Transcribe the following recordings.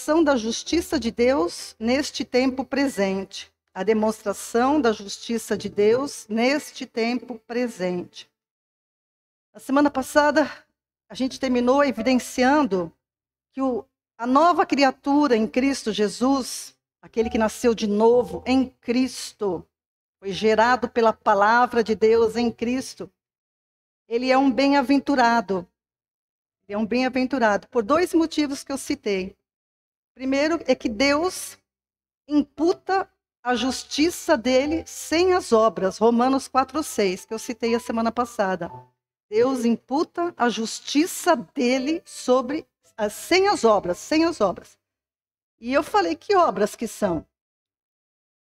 demonstração da justiça de Deus neste tempo presente. A demonstração da justiça de Deus neste tempo presente. Na semana passada, a gente terminou evidenciando que a nova criatura em Cristo Jesus, aquele que nasceu de novo em Cristo, foi gerado pela palavra de Deus em Cristo, ele é um bem-aventurado. Ele é um bem-aventurado por dois motivos que eu citei. Primeiro é que Deus imputa a justiça dele sem as obras, Romanos 4:6, que eu citei a semana passada. Deus imputa a justiça dele sem as obras. E eu falei que obras que são.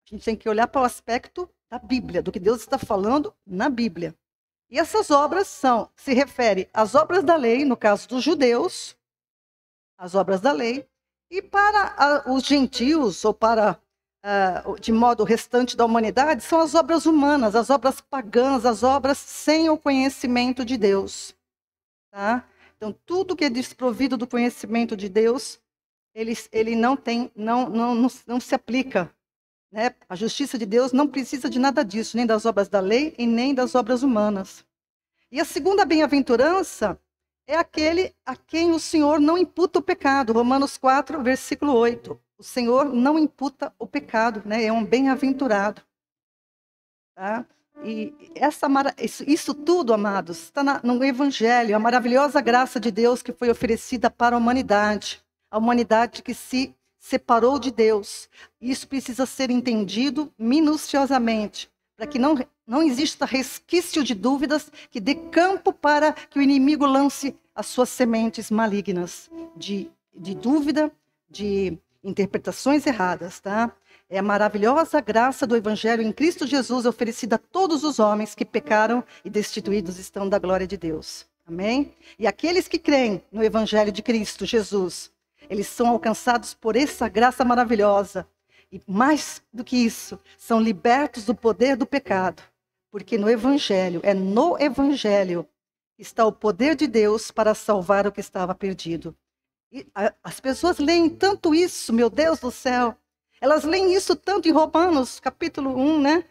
A gente tem que olhar para o aspecto da Bíblia, do que Deus está falando na Bíblia. E essas obras se refere às obras da lei, no caso dos judeus, as obras da lei, e para os gentios, ou para, de modo restante da humanidade, são as obras humanas, as obras pagãs, as obras sem o conhecimento de Deus. Tá? Então, tudo que é desprovido do conhecimento de Deus, ele não se aplica. Né? A justiça de Deus não precisa de nada disso, nem das obras da lei e nem das obras humanas. E a segunda bem-aventurança é aquele a quem o Senhor não imputa o pecado. Romanos 4, versículo 8. O Senhor não imputa o pecado, né? É um bem-aventurado. Tá? E isso tudo, amados, está no Evangelho, a maravilhosa graça de Deus que foi oferecida para a humanidade que se separou de Deus. Isso precisa ser entendido minuciosamente, para que não exista resquício de dúvidas que dê campo para que o inimigo lance as suas sementes malignas de dúvida, de interpretações erradas, tá? É a maravilhosa graça do Evangelho em Cristo Jesus oferecida a todos os homens que pecaram e destituídos estão da glória de Deus. Amém? E aqueles que creem no Evangelho de Cristo Jesus, eles são alcançados por essa graça maravilhosa. E mais do que isso, são libertos do poder do pecado. Porque no Evangelho está o poder de Deus para salvar o que estava perdido. E as pessoas leem tanto isso, meu Deus do céu. Elas leem isso tanto em Romanos, capítulo 1, né?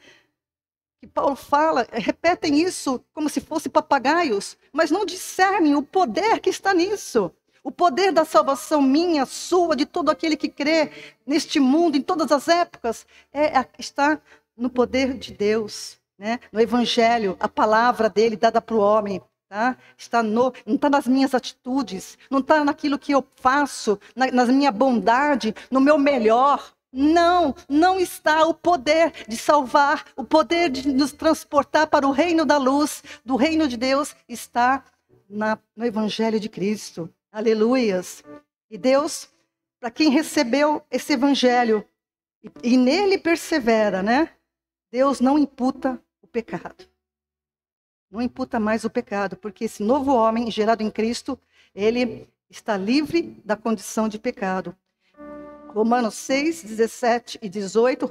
Que Paulo fala, repetem isso como se fossem papagaios, mas não discernem o poder que está nisso. O poder da salvação minha, sua, de todo aquele que crê neste mundo, em todas as épocas, está no poder de Deus, né? No Evangelho, a palavra dele dada para o homem. Tá? Não está nas minhas atitudes, não está naquilo que eu faço, na minha bondade, no meu melhor. Não está o poder de salvar, o poder de nos transportar para o reino da luz, do reino de Deus, está no Evangelho de Cristo. Aleluias. E Deus, para quem recebeu esse Evangelho e nele persevera, né? Deus não imputa o pecado. Não imputa mais o pecado, porque esse novo homem gerado em Cristo, ele está livre da condição de pecado. Romanos 6, 17 e 18,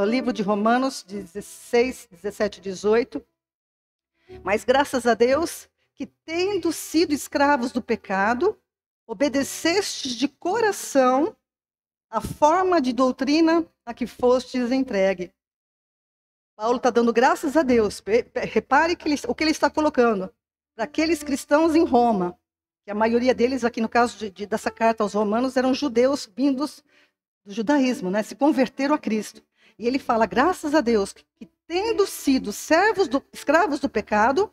livro de Romanos 16, 17 e 18. Mas graças a Deus, que tendo sido escravos do pecado, obedecestes de coração a forma de doutrina a que fostes entregue. Paulo está dando graças a Deus. Repare o que ele está colocando. Para aqueles cristãos em Roma, que a maioria deles, aqui no caso dessa carta aos romanos, eram judeus vindos do judaísmo, né? Se converteram a Cristo. E ele fala, graças a Deus, que tendo sido escravos do pecado,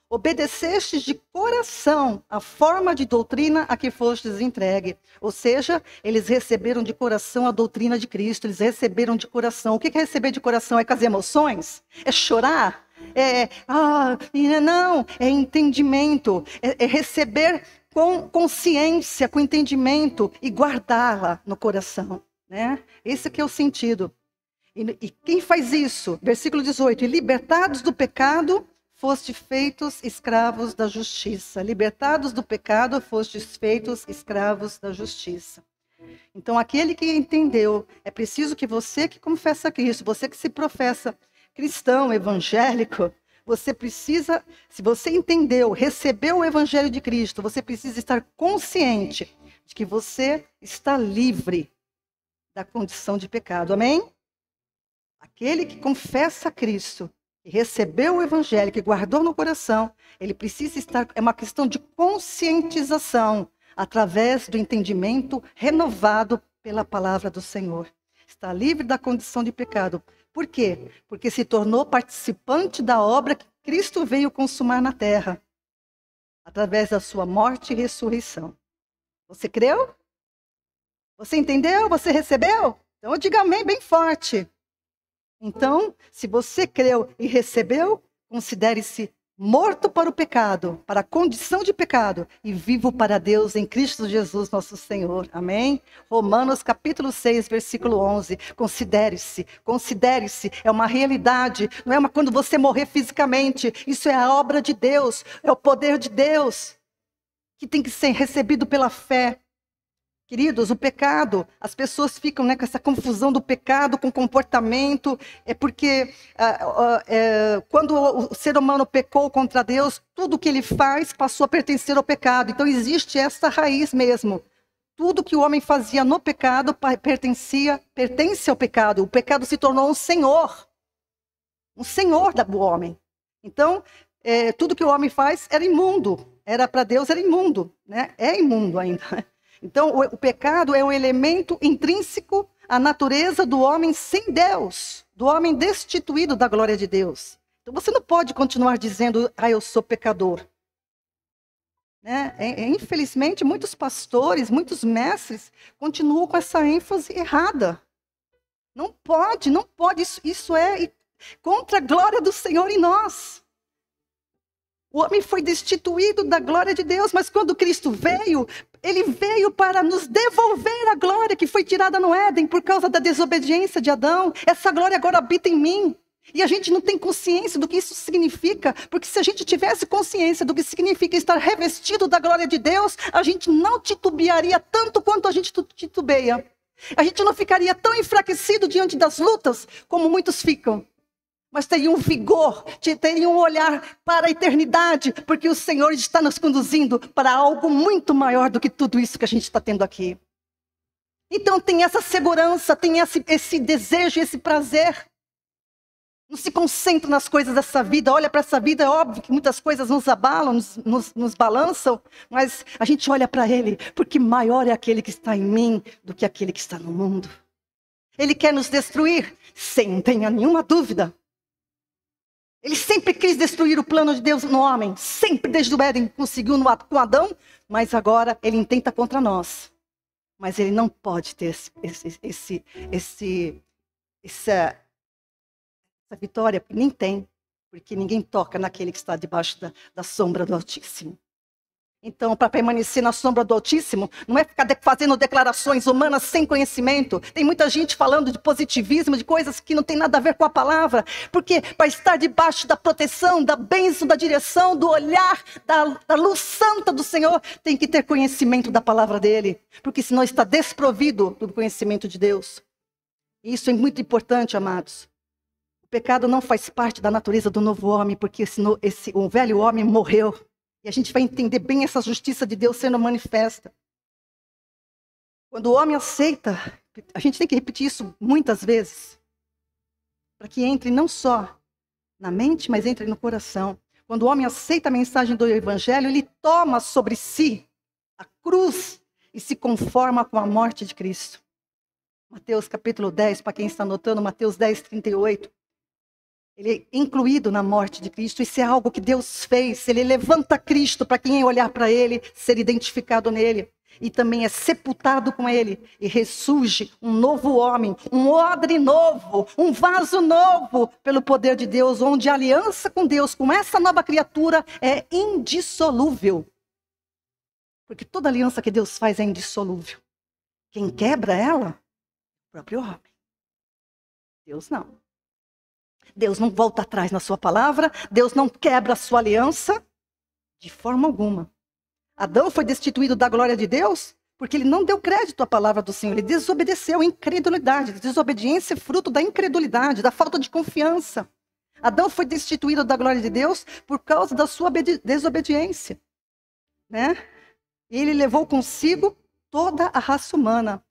obedecestes de coração a forma de doutrina a que fostes entregue. Ou seja, eles receberam de coração a doutrina de Cristo, eles receberam de coração. O que é receber de coração? É com as emoções? É chorar? Não, é entendimento, é receber com consciência, com entendimento e guardá-la no coração. Né? Esse que é o sentido. E quem faz isso? Versículo 18, e libertados do pecado, foste feitos escravos da justiça. Libertados do pecado, fostes feitos escravos da justiça. Então, aquele que entendeu, é preciso que você que confessa Cristo, você que se professa cristão, evangélico, você precisa, se você entendeu, recebeu o Evangelho de Cristo, você precisa estar consciente de que você está livre da condição de pecado. Amém? Aquele que confessa a Cristo, que recebeu o Evangelho, que guardou no coração, ele precisa estar, é uma questão de conscientização, através do entendimento renovado pela palavra do Senhor. Está livre da condição de pecado. Por quê? Porque se tornou participante da obra que Cristo veio consumar na terra, através da sua morte e ressurreição. Você creu? Você entendeu? Você recebeu? Então diga amém bem forte. Então, se você creu e recebeu, considere-se morto para o pecado, para a condição de pecado, e vivo para Deus em Cristo Jesus nosso Senhor. Amém? Romanos capítulo 6, versículo 11. Considere-se, é uma realidade, não é uma quando você morrer fisicamente, isso é a obra de Deus, é o poder de Deus, que tem que ser recebido pela fé. Queridos, o pecado, as pessoas ficam com essa confusão do pecado com comportamento, é porque quando o ser humano pecou contra Deus, tudo que ele faz passou a pertencer ao pecado. Então existe essa raiz mesmo. Tudo que o homem fazia no pecado pertence ao pecado. O pecado se tornou um senhor do homem. Então, tudo que o homem faz era imundo. Era para Deus, era imundo, né? É imundo ainda. Então, o pecado é um elemento intrínseco à natureza do homem sem Deus, do homem destituído da glória de Deus. Então, você não pode continuar dizendo, eu sou pecador. Né? Infelizmente, muitos pastores, muitos mestres continuam com essa ênfase errada. Não pode, isso é contra a glória do Senhor em nós. O homem foi destituído da glória de Deus, mas quando Cristo veio, ele veio para nos devolver a glória que foi tirada no Éden por causa da desobediência de Adão. Essa glória agora habita em mim. E a gente não tem consciência do que isso significa, porque se a gente tivesse consciência do que significa estar revestido da glória de Deus, a gente não titubearia tanto quanto a gente titubeia. A gente não ficaria tão enfraquecido diante das lutas como muitos ficam. Mas teria um vigor, teria um olhar para a eternidade, porque o Senhor está nos conduzindo para algo muito maior do que tudo isso que a gente está tendo aqui. Então tem essa segurança, tem esse desejo, esse prazer. Não se concentra nas coisas dessa vida, olha para essa vida, é óbvio que muitas coisas nos abalam, nos balançam, mas a gente olha para Ele, porque maior é aquele que está em mim do que aquele que está no mundo. Ele quer nos destruir, sem tenha nenhuma dúvida. Ele sempre quis destruir o plano de Deus no homem. Sempre desde o Éden conseguiu com Adão. Mas agora ele intenta contra nós. Mas ele não pode ter essa vitória. Nem tem. Porque ninguém toca naquele que está debaixo da sombra do Altíssimo. Então, para permanecer na sombra do Altíssimo, não é ficar fazendo declarações humanas sem conhecimento. Tem muita gente falando de positivismo, de coisas que não tem nada a ver com a palavra. Porque para estar debaixo da proteção, da bênção, da direção, do olhar, da luz santa do Senhor, tem que ter conhecimento da palavra dele. Porque senão está desprovido do conhecimento de Deus. E isso é muito importante, amados. O pecado não faz parte da natureza do novo homem, porque o velho homem morreu. E a gente vai entender bem essa justiça de Deus sendo manifesta. Quando o homem aceita, a gente tem que repetir isso muitas vezes, para que entre não só na mente, mas entre no coração. Quando o homem aceita a mensagem do Evangelho, ele toma sobre si a cruz e se conforma com a morte de Cristo. Mateus capítulo 10, para quem está anotando, Mateus 10, 38. Ele é incluído na morte de Cristo. Isso é algo que Deus fez. Ele levanta Cristo para quem olhar para ele, ser identificado nele. E também é sepultado com ele. E ressurge um novo homem, um odre novo, um vaso novo, pelo poder de Deus, onde a aliança com Deus, com essa nova criatura, é indissolúvel. Porque toda aliança que Deus faz é indissolúvel. Quem quebra ela? O próprio homem. Deus não. Deus não volta atrás na sua palavra. Deus não quebra a sua aliança. De forma alguma. Adão foi destituído da glória de Deus porque ele não deu crédito à palavra do Senhor. Ele desobedeceu, incredulidade. Desobediência é fruto da incredulidade, da falta de confiança. Adão foi destituído da glória de Deus por causa da sua desobediência. Né? E ele levou consigo toda a raça humana.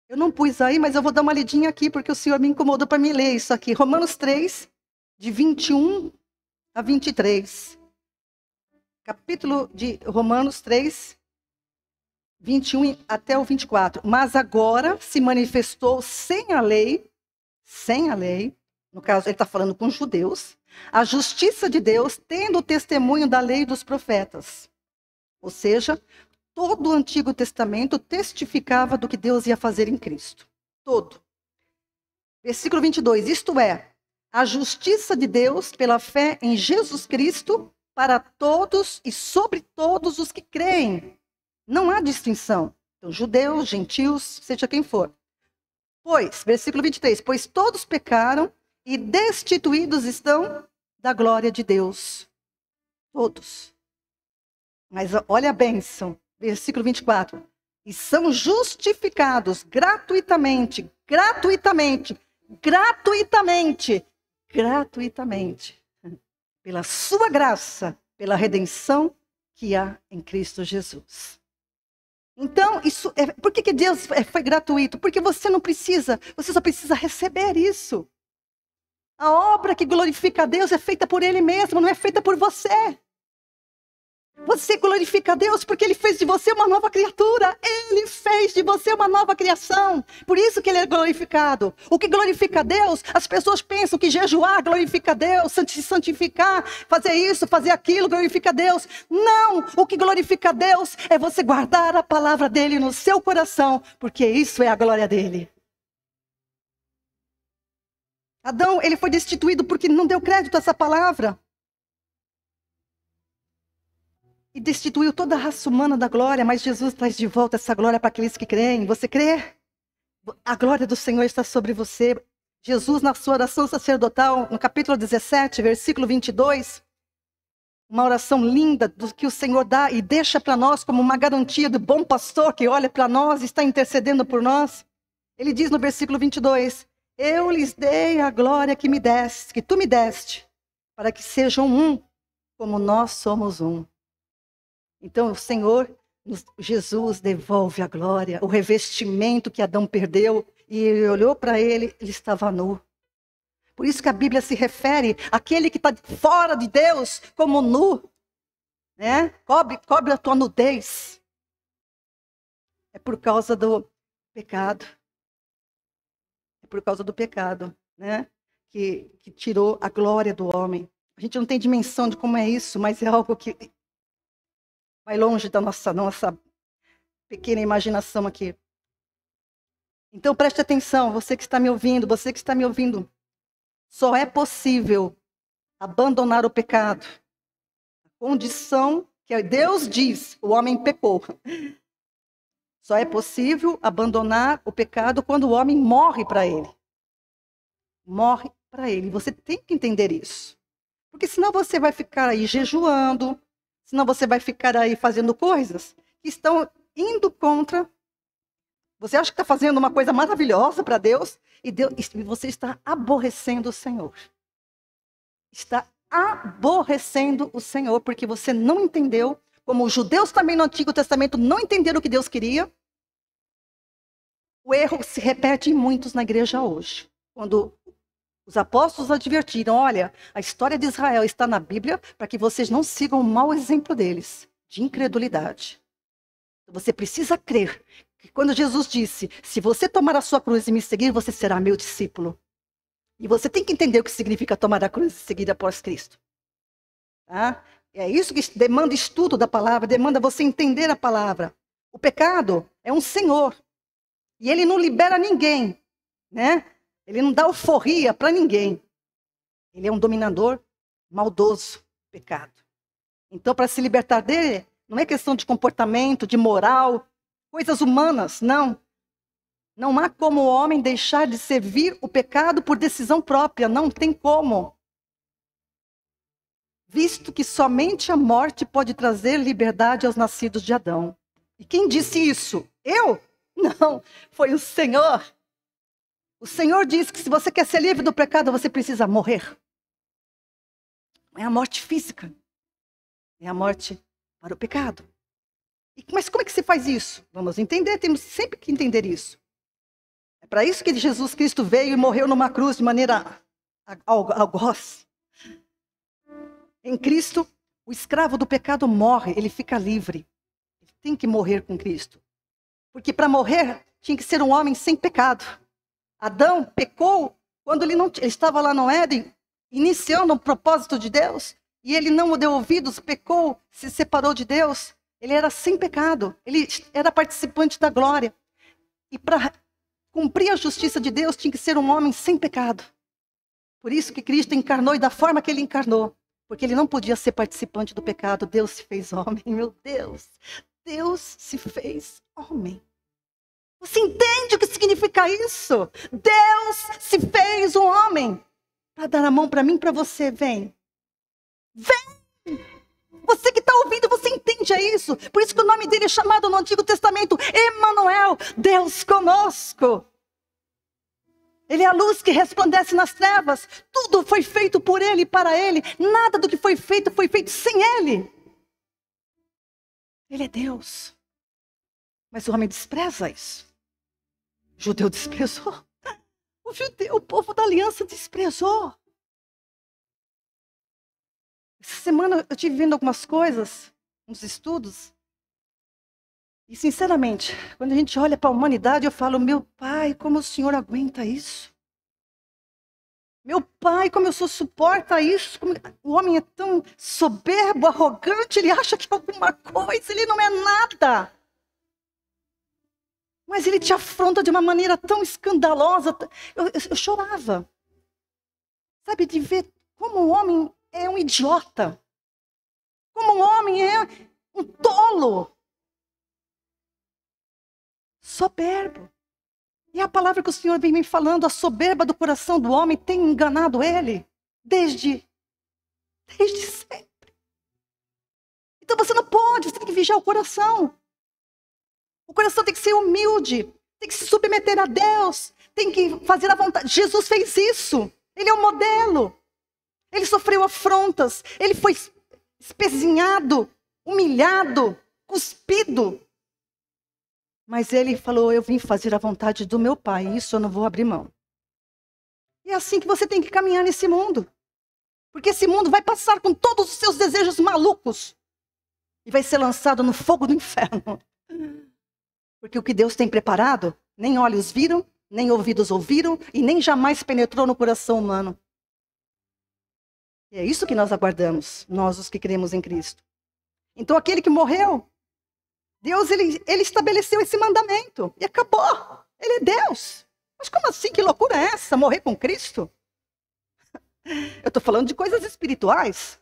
Eu não pus aí, mas eu vou dar uma lidinha aqui, porque o Senhor me incomodou para me ler isso aqui. Romanos 3, de 21 a 23. Capítulo de Romanos 3, 21 até o 24. Mas agora se manifestou sem a lei, no caso ele está falando com os judeus, a justiça de Deus, tendo o testemunho da lei e dos profetas. Ou seja, todo o Antigo Testamento testificava do que Deus ia fazer em Cristo. Todo. Versículo 22. Isto é, a justiça de Deus pela fé em Jesus Cristo para todos e sobre todos os que creem. Não há distinção. Então, judeus, gentios, seja quem for. Pois, versículo 23. Pois todos pecaram e destituídos estão da glória de Deus. Todos. Mas olha a bênção. Versículo 24. E são justificados gratuitamente, pela sua graça, pela redenção que há em Cristo Jesus. Então, por que Deus foi gratuito? Porque você só precisa receber isso. A obra que glorifica a Deus é feita por Ele mesmo, não é feita por você. Você glorifica a Deus porque Ele fez de você uma nova criatura. Ele fez de você uma nova criação. Por isso que Ele é glorificado. O que glorifica a Deus, as pessoas pensam que jejuar glorifica a Deus, se santificar, fazer isso, fazer aquilo, glorifica a Deus. Não! O que glorifica a Deus é você guardar a palavra dEle no seu coração, porque isso é a glória dEle. Adão, ele foi destituído porque não deu crédito a essa palavra. E destituiu toda a raça humana da glória, mas Jesus traz de volta essa glória para aqueles que creem. Você crê? A glória do Senhor está sobre você. Jesus, na sua oração sacerdotal, no capítulo 17, versículo 22, uma oração linda do que o Senhor dá e deixa para nós como uma garantia do bom pastor que olha para nós e está intercedendo por nós. Ele diz no versículo 22, eu lhes dei a glória que me deste, que tu me deste, para que sejam um, como nós somos um. Então o Senhor, Jesus devolve a glória, o revestimento que Adão perdeu, e ele olhou para ele estava nu. Por isso que a Bíblia se refere àquele que está fora de Deus como nu, né? Cobre a tua nudez. É por causa do pecado. É por causa do pecado, né? Que tirou a glória do homem. A gente não tem dimensão de como é isso, mas é algo que vai longe da nossa pequena imaginação aqui. Então preste atenção, você que está me ouvindo, só é possível abandonar o pecado. A condição que Deus diz, o homem pecou. Só é possível abandonar o pecado quando o homem morre para ele. Morre para ele. Você tem que entender isso. Porque senão você vai ficar aí jejuando, senão você vai ficar aí fazendo coisas que estão indo contra. Você acha que está fazendo uma coisa maravilhosa para Deus e você está aborrecendo o Senhor. Está aborrecendo o Senhor porque você não entendeu, como os judeus também no Antigo Testamento não entenderam o que Deus queria. O erro se repete em muitos na igreja hoje. Quando os apóstolos advertiram, olha, a história de Israel está na Bíblia para que vocês não sigam o mau exemplo deles, de incredulidade. Você precisa crer que quando Jesus disse, se você tomar a sua cruz e me seguir, você será meu discípulo. E você tem que entender o que significa tomar a cruz e seguir após Cristo. Tá? É isso que demanda estudo da palavra, demanda você entender a palavra. O pecado é um senhor. E ele não libera ninguém, né? Ele não dá alforria para ninguém. Ele é um dominador maldoso, pecado. Então, para se libertar dele, não é questão de comportamento, de moral, coisas humanas, não. Não há como o homem deixar de servir o pecado por decisão própria, não tem como. Visto que somente a morte pode trazer liberdade aos nascidos de Adão. E quem disse isso? Eu? Não, foi o Senhor. O Senhor diz que se você quer ser livre do pecado, você precisa morrer. Não é a morte física, é a morte para o pecado. Mas como é que se faz isso? Vamos entender, temos sempre que entender isso. É para isso que Jesus Cristo veio e morreu numa cruz de maneira algoz. Em Cristo, o escravo do pecado morre, ele fica livre. Ele tem que morrer com Cristo. Porque para morrer, tinha que ser um homem sem pecado. Adão pecou quando ele estava lá no Éden, iniciando um propósito de Deus, e ele não deu ouvidos, pecou, se separou de Deus. Ele era sem pecado, ele era participante da glória. E para cumprir a justiça de Deus, tinha que ser um homem sem pecado. Por isso que Cristo encarnou e da forma que ele encarnou. Porque ele não podia ser participante do pecado. Deus se fez homem, meu Deus. Deus se fez homem. Você entende o que significa isso? Deus se fez um homem. Para dar a mão para mim, para você, vem. Vem! Você que está ouvindo, você entende isso? Por isso que o nome dele é chamado no Antigo Testamento Emanuel, Deus conosco. Ele é a luz que resplandece nas trevas. Tudo foi feito por ele e para ele. Nada do que foi feito sem ele. Ele é Deus. Mas o homem despreza isso. O judeu desprezou. O povo da aliança desprezou. Essa semana eu estive vendo algumas coisas, uns estudos. E sinceramente, quando a gente olha para a humanidade, eu falo, meu pai, como o senhor aguenta isso? Meu pai, como o senhor suporta isso? O homem é tão soberbo, arrogante, ele acha que é alguma coisa, ele não é nada. Mas ele te afronta de uma maneira tão escandalosa. Eu chorava. Sabe, de ver como o homem é um idiota. Como o homem é um tolo. Soberbo. E a palavra que o Senhor vem me falando, a soberba do coração do homem tem enganado ele desde sempre. Então você não pode, você tem que vigiar o coração. O coração tem que ser humilde, tem que se submeter a Deus, tem que fazer a vontade. Jesus fez isso, ele é o modelo. Ele sofreu afrontas, ele foi espezinhado, humilhado, cuspido. Mas ele falou, eu vim fazer a vontade do meu pai, isso eu não vou abrir mão. E é assim que você tem que caminhar nesse mundo. Porque esse mundo vai passar com todos os seus desejos malucos. E vai ser lançado no fogo do inferno. Porque o que Deus tem preparado, nem olhos viram, nem ouvidos ouviram, e nem jamais penetrou no coração humano. E é isso que nós aguardamos, nós os que cremos em Cristo. Então aquele que morreu, Deus ele estabeleceu esse mandamento. E acabou. Ele é Deus. Mas como assim? Que loucura é essa? Morrer com Cristo? Eu estou falando de coisas espirituais.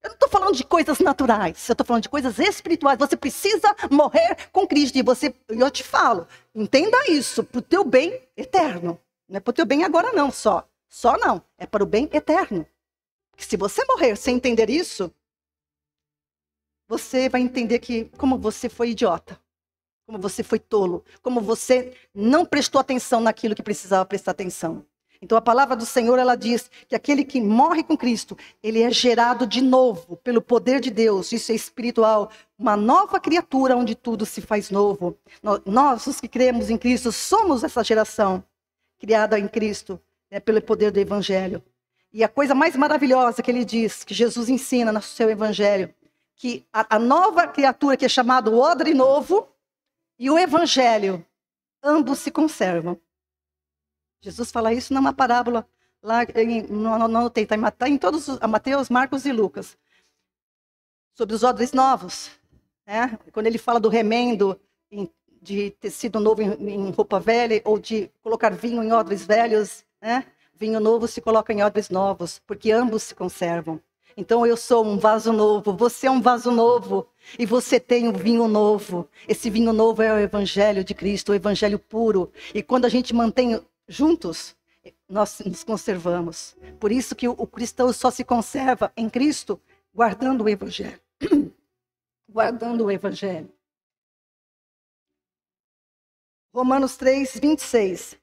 Eu não estou falando de coisas naturais. Eu estou falando de coisas espirituais. Você precisa morrer com Cristo. E eu te falo, entenda isso, para o teu bem eterno. Não é para o teu bem agora não, só. Só não. É para o bem eterno. Porque se você morrer sem entender isso, você vai entender que como você foi idiota, como você foi tolo, como você não prestou atenção naquilo que precisava prestar atenção. Então a palavra do Senhor, ela diz que aquele que morre com Cristo, ele é gerado de novo pelo poder de Deus, isso é espiritual, uma nova criatura onde tudo se faz novo. Nós, os que cremos em Cristo, somos essa geração criada em Cristo, pelo poder do Evangelho. E a coisa mais maravilhosa que ele diz, que Jesus ensina no seu Evangelho, que a nova criatura que é chamada o odre novo e o Evangelho, ambos se conservam. Jesus fala isso numa parábola, lá está em todos os Mateus, Marcos e Lucas, sobre os odres novos. Né? Quando ele fala do remendo de tecido novo em roupa velha, ou de colocar vinho em odres velhos, né? Vinho novo se coloca em odres novos, porque ambos se conservam. Então eu sou um vaso novo, você é um vaso novo, e você tem um vinho novo. Esse vinho novo é o Evangelho de Cristo, o Evangelho puro. E quando a gente mantém juntos, nós nos conservamos. Por isso que o cristão só se conserva em Cristo, guardando o Evangelho. Guardando o Evangelho. Romanos 3, 26.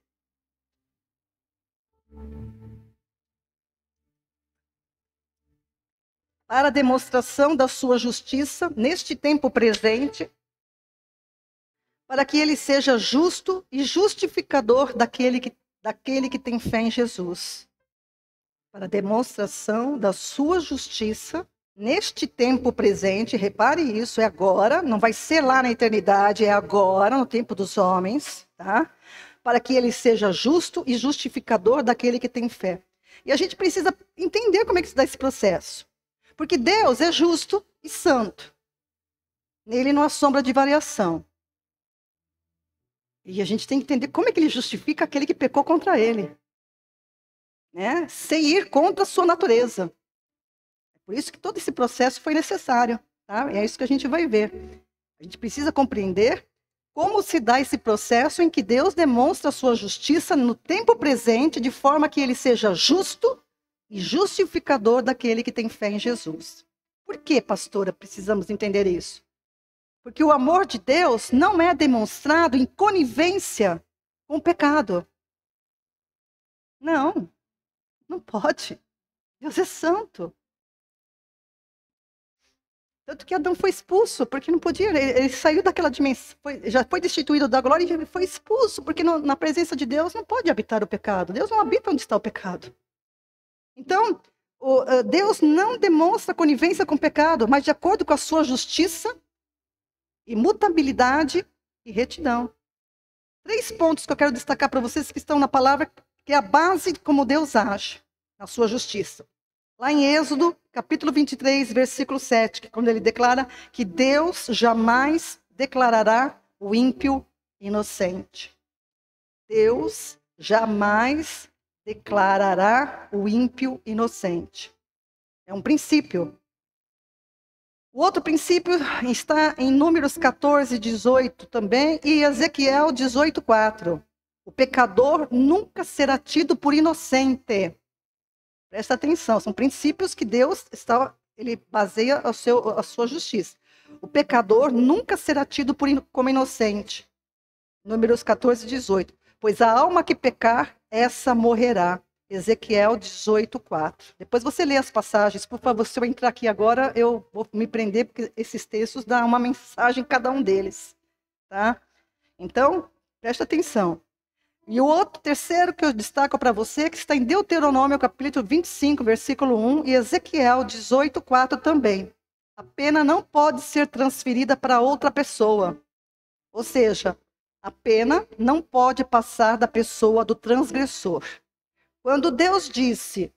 para a demonstração da sua justiça neste tempo presente, para que ele seja justo e justificador daquele que tem fé em Jesus. Para a demonstração da sua justiça neste tempo presente, repare isso, é agora, não vai ser lá na eternidade, é agora, no tempo dos homens, tá? Para que ele seja justo e justificador daquele que tem fé. E a gente precisa entender como é que se dá esse processo. Porque Deus é justo e santo. Nele não há sombra de variação. E a gente tem que entender como é que ele justifica aquele que pecou contra ele. Né? Sem ir contra a sua natureza. Por isso que todo esse processo foi necessário. Tá? E é isso que a gente vai ver. A gente precisa compreender como se dá esse processo em que Deus demonstra a sua justiça no tempo presente, de forma que ele seja justo e justificador daquele que tem fé em Jesus. Por que, pastora, precisamos entender isso? Porque o amor de Deus não é demonstrado em conivência com o pecado. Não, não pode. Deus é santo. Tanto que Adão foi expulso, porque não podia, ele saiu daquela dimensão, já foi destituído da glória e ele foi expulso, porque na presença de Deus não pode habitar o pecado. Deus não habita onde está o pecado. Então, Deus não demonstra conivência com o pecado, mas de acordo com a sua justiça, imutabilidade e retidão. 3 pontos que eu quero destacar para vocês que estão na palavra, que é a base de como Deus age, na sua justiça. Lá em Êxodo, capítulo 23, versículo 7, que quando ele declara que Deus jamais declarará o ímpio inocente. Deus jamais declarará o ímpio inocente. É um princípio. O outro princípio está em Números 14, 18 também, e Ezequiel 18, 4. O pecador nunca será tido por inocente. Presta atenção, são princípios que Deus ele baseia a sua justiça. O pecador nunca será tido como inocente. Números 14, 18. Pois a alma que pecar, essa morrerá. Ezequiel 18, 4. Depois você lê as passagens, por favor. Se eu entrar aqui agora, eu vou me prender, porque esses textos dão uma mensagem cada um deles. Tá? Então, presta atenção. E o terceiro que eu destaco para você, que está em Deuteronômio, capítulo 25, versículo 1, e Ezequiel 18, 4 também. A pena não pode ser transferida para outra pessoa. Ou seja, a pena não pode passar da pessoa do transgressor. Quando Deus disse,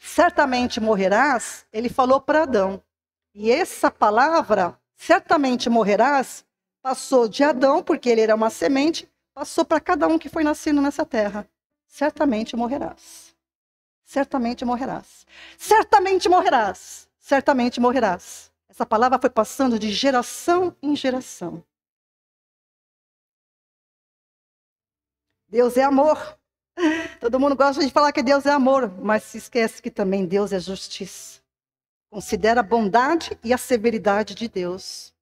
certamente morrerás, ele falou para Adão. E essa palavra, certamente morrerás, passou de Adão, porque ele era uma semente, passou para cada um que foi nascido nessa terra. Certamente morrerás. Certamente morrerás. Certamente morrerás. Certamente morrerás. Essa palavra foi passando de geração em geração. Deus é amor. Todo mundo gosta de falar que Deus é amor, mas se esquece que também Deus é justiça. Considera a bondade e a severidade de Deus.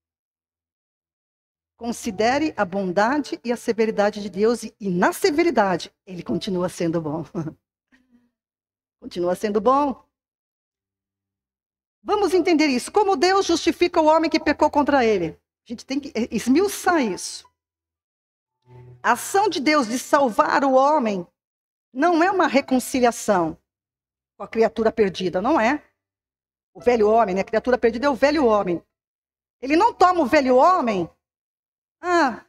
Considere a bondade e a severidade de Deus e na severidade, ele continua sendo bom. Continua sendo bom. Vamos entender isso. Como Deus justifica o homem que pecou contra ele? A gente tem que esmiuçar isso. A ação de Deus de salvar o homem não é uma reconciliação com a criatura perdida, não é. O velho homem, né? A criatura perdida é o velho homem. Ele não toma o velho homem. Ah,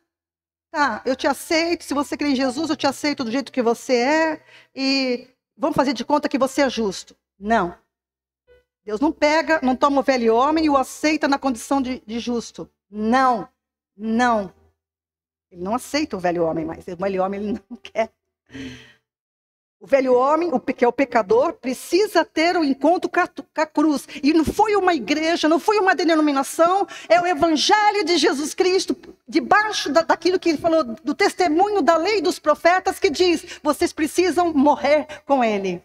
tá, eu te aceito, se você crê em Jesus, eu te aceito do jeito que você é, e vamos fazer de conta que você é justo. Não. Deus não pega, não toma o velho homem e o aceita na condição de justo. Não, não. Ele não aceita o velho homem mais, o velho homem ele não quer. O velho homem, que é o pecador, precisa ter um encontro com a cruz. E não foi uma igreja, não foi uma denominação, é o evangelho de Jesus Cristo, debaixo daquilo que ele falou, do testemunho da lei dos profetas, que diz, vocês precisam morrer com ele,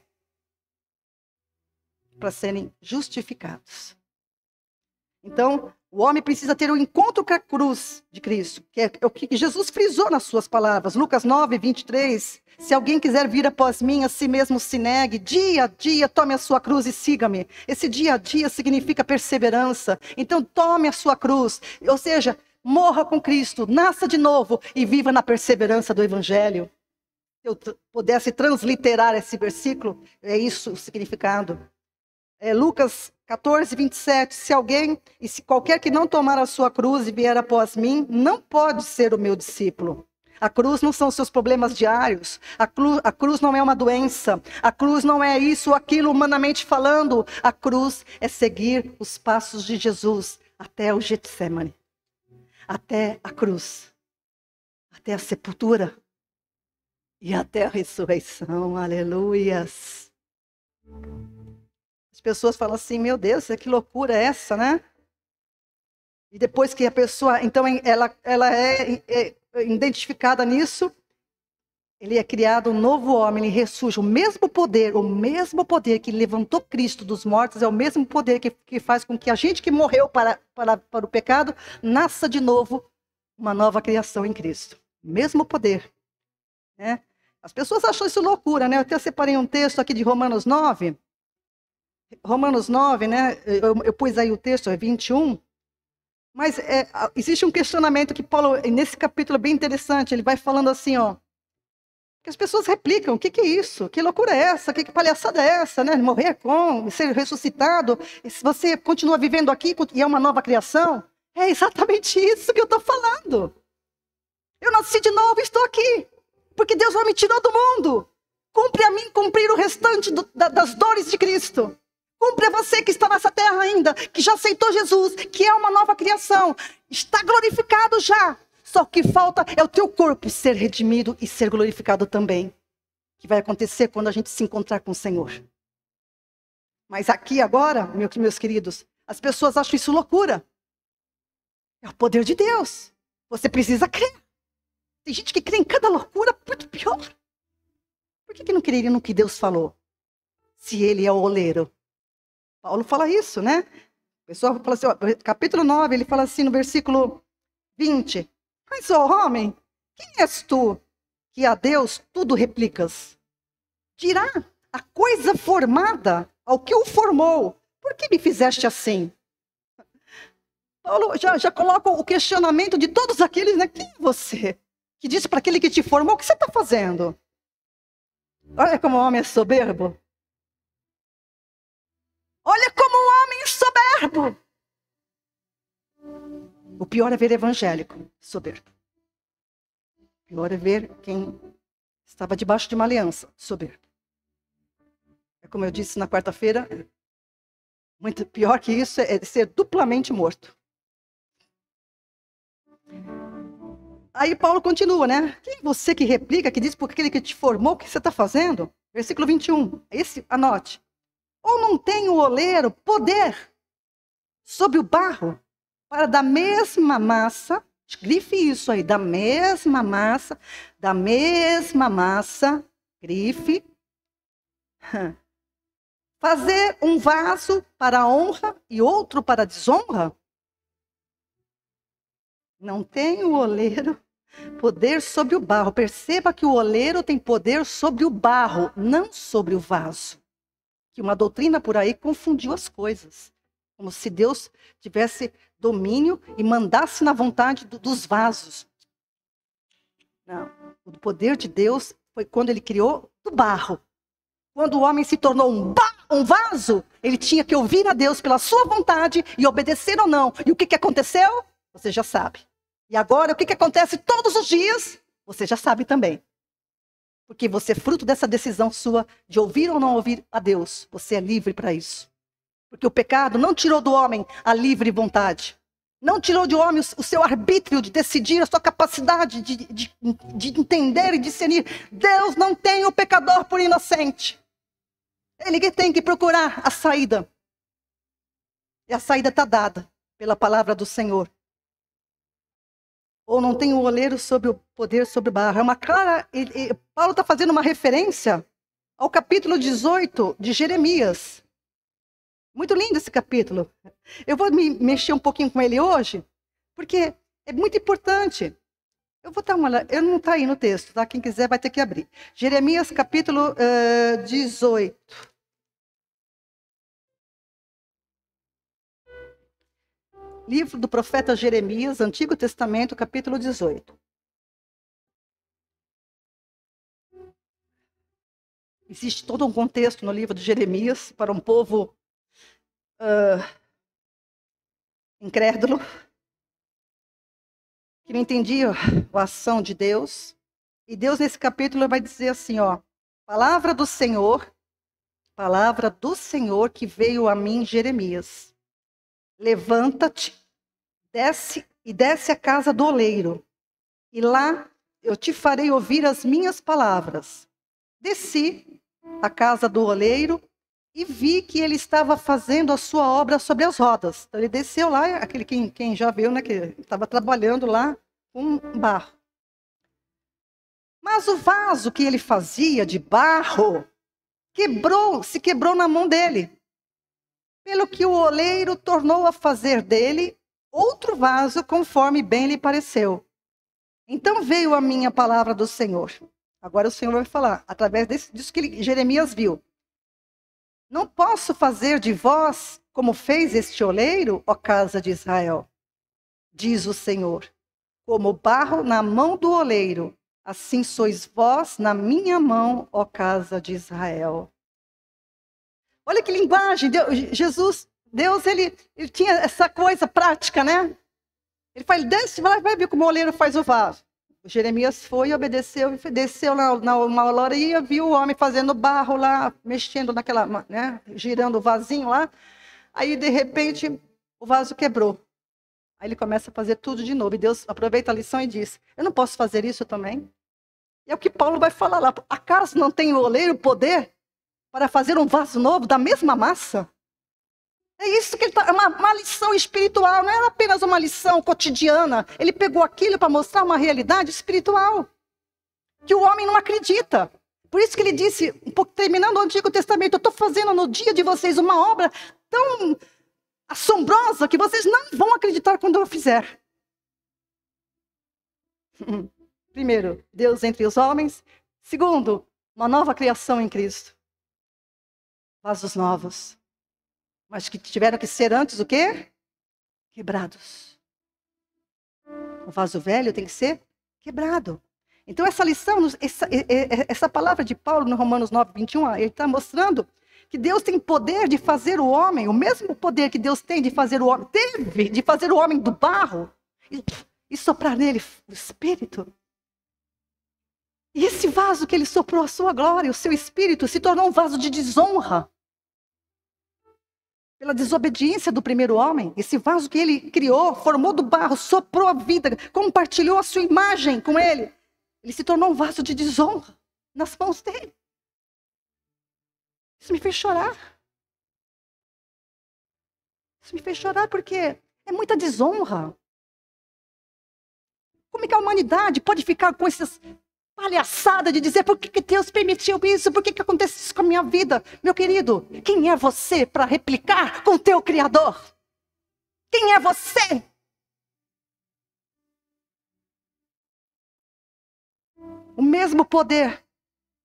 para serem justificados. Então, O homem precisa ter um encontro com a cruz de Cristo, que é o que Jesus frisou nas suas palavras. Lucas 9, 23. Se alguém quiser vir após mim, a si mesmo se negue. Dia a dia, tome a sua cruz e siga-me. Esse dia a dia significa perseverança. Então, tome a sua cruz. Ou seja, morra com Cristo, nasça de novo e viva na perseverança do Evangelho. Se eu pudesse transliterar esse versículo, é isso o significado. Lucas 14, 27. Se qualquer que não tomar a sua cruz e vier após mim, não pode ser o meu discípulo. A cruz não são os seus problemas diários. A cruz não é uma doença. A cruz não é isso ou aquilo humanamente falando. A cruz é seguir os passos de Jesus até o Getsemane. Até a cruz. Até a sepultura. E até a ressurreição. Aleluias. As pessoas falam assim, meu Deus, que loucura é essa, né? E depois que a pessoa, então, ela é identificada nisso, ele é criado um novo homem, ele ressurge. O mesmo poder que levantou Cristo dos mortos, é o mesmo poder que faz com que a gente que morreu para o pecado, nasça de novo uma nova criação em Cristo. Mesmo poder. Né? As pessoas acham isso loucura, né? Eu até separei um texto aqui de Romanos 9. Romanos 9, né? Eu pus aí o texto, é 21. Mas existe um questionamento que Paulo, nesse capítulo bem interessante, ele vai falando assim, ó. Que as pessoas replicam, o que é isso? Que loucura é essa? Que palhaçada é essa, né? Morrer ser ressuscitado, se você continua vivendo aqui e é uma nova criação? É exatamente isso que eu estou falando. Eu nasci de novo e estou aqui. Porque Deus não me tirou do mundo. Cumpre a mim cumprir o restante das dores de Cristo. Cumpre a você que está nessa terra ainda, que já aceitou Jesus, que é uma nova criação. Está glorificado já. Só o que falta é o teu corpo ser redimido e ser glorificado também. Que vai acontecer quando a gente se encontrar com o Senhor. Mas aqui agora, meus queridos, as pessoas acham isso loucura. É o poder de Deus. Você precisa crer. Tem gente que crê em cada loucura muito pior. Por que não creria no que Deus falou? Se Ele é o oleiro. Paulo fala isso, né? O pessoal fala assim, ó, capítulo 9, ele fala assim no versículo 20. Mas, ó homem, quem és tu que a Deus tudo replicas? Dirá a coisa formada ao que o formou. Por que me fizeste assim? Paulo já coloca o questionamento de todos aqueles, né? Quem é você? Que disse para aquele que te formou, o que você está fazendo? Olha como o homem é soberbo. Olha como o homem é soberbo. O pior é ver evangélico soberbo. O pior é ver quem estava debaixo de uma aliança soberbo. É como eu disse na quarta-feira, muito pior que isso é ser duplamente morto. Aí Paulo continua, né? Quem é você que replica, que diz por aquele que te formou, o que você está fazendo? Versículo 21, anote. Ou não tem o oleiro poder sobre o barro para da mesma massa, grife isso aí, da mesma massa, grife, fazer um vaso para a honra e outro para a desonra? Não tem o oleiro poder sobre o barro. Perceba que o oleiro tem poder sobre o barro, não sobre o vaso. Que uma doutrina por aí confundiu as coisas. Como se Deus tivesse domínio e mandasse na vontade dos vasos. Não. O poder de Deus foi quando ele criou do barro. Quando o homem se tornou um vaso, ele tinha que ouvir a Deus pela sua vontade e obedecer ou não. E o que aconteceu? Você já sabe. E agora, o que acontece todos os dias? Você já sabe também. Porque você é fruto dessa decisão sua de ouvir ou não ouvir a Deus. Você é livre para isso. Porque o pecado não tirou do homem a livre vontade. Não tirou do homem o seu arbítrio de decidir, a sua capacidade de entender e discernir. Deus não tem o pecador por inocente. Ele que tem que procurar a saída. E a saída está dada pela palavra do Senhor. Ou não tem o oleiro sobre o poder sobre o barro. É uma clara. Paulo está fazendo uma referência ao capítulo 18 de Jeremias. Muito lindo esse capítulo. Eu vou me mexer um pouquinho com ele hoje, porque é muito importante. Eu vou dar uma olhada. Eu não está aí no texto, tá? Quem quiser vai ter que abrir. Jeremias capítulo 18. Livro do profeta Jeremias, Antigo Testamento, capítulo 18. Existe todo um contexto no livro de Jeremias para um povo incrédulo, que não entendia a ação de Deus. E Deus, nesse capítulo, vai dizer assim, ó, palavra do Senhor que veio a mim, Jeremias. Levanta-te, desce à casa do oleiro, e lá eu te farei ouvir as minhas palavras. Desci à casa do oleiro e vi que ele estava fazendo a sua obra sobre as rodas. Então ele desceu lá, aquele quem já viu, né, que estava trabalhando lá com barro. Mas o vaso que ele fazia de barro se quebrou na mão dele. Pelo que o oleiro tornou a fazer dele outro vaso conforme bem lhe pareceu. Então veio a minha palavra do Senhor. Agora o Senhor vai falar, através disso que Jeremias viu. Não posso fazer de vós como fez este oleiro, ó casa de Israel, diz o Senhor. Como barro na mão do oleiro, assim sois vós na minha mão, ó casa de Israel. Olha que linguagem, Deus, ele tinha essa coisa prática, né? Ele fala, desce, vai ver como o oleiro faz o vaso. O Jeremias foi e obedeceu, e desceu na olaria, viu o homem fazendo barro lá, mexendo naquela, né, girando o vasinho lá. Aí, de repente, o vaso quebrou. Aí ele começa a fazer tudo de novo. E Deus aproveita a lição e diz, eu não posso fazer isso também? E é o que Paulo vai falar lá. Acaso não tem o oleiro poder para fazer um vaso novo da mesma massa? É isso que ele é uma lição espiritual, não era apenas uma lição cotidiana. Ele pegou aquilo para mostrar uma realidade espiritual, que o homem não acredita. Por isso que ele disse, terminando o Antigo Testamento, eu estou fazendo no dia de vocês uma obra tão assombrosa que vocês não vão acreditar quando eu fizer. Primeiro, Deus entre os homens. Segundo, uma nova criação em Cristo. Vasos novos. Mas que tiveram que ser antes o quê? Quebrados. O vaso velho tem que ser quebrado. Então essa lição, essa palavra de Paulo no Romanos 9, 21, ele está mostrando que Deus tem poder de fazer o homem, o mesmo poder que Deus tem de fazer o homem, teve de fazer o homem do barro e soprar nele o Espírito. E esse vaso que ele soprou a sua glória, o seu Espírito, se tornou um vaso de desonra. Pela desobediência do primeiro homem, esse vaso que ele criou, formou do barro, soprou a vida, compartilhou a sua imagem com ele. Ele se tornou um vaso de desonra nas mãos dele. Isso me fez chorar. Isso me fez chorar porque é muita desonra. Como é que a humanidade pode ficar com essas palhaçada de dizer por que Deus permitiu isso, por que acontece isso com a minha vida? Meu querido, quem é você para replicar com o teu Criador? Quem é você? O mesmo poder,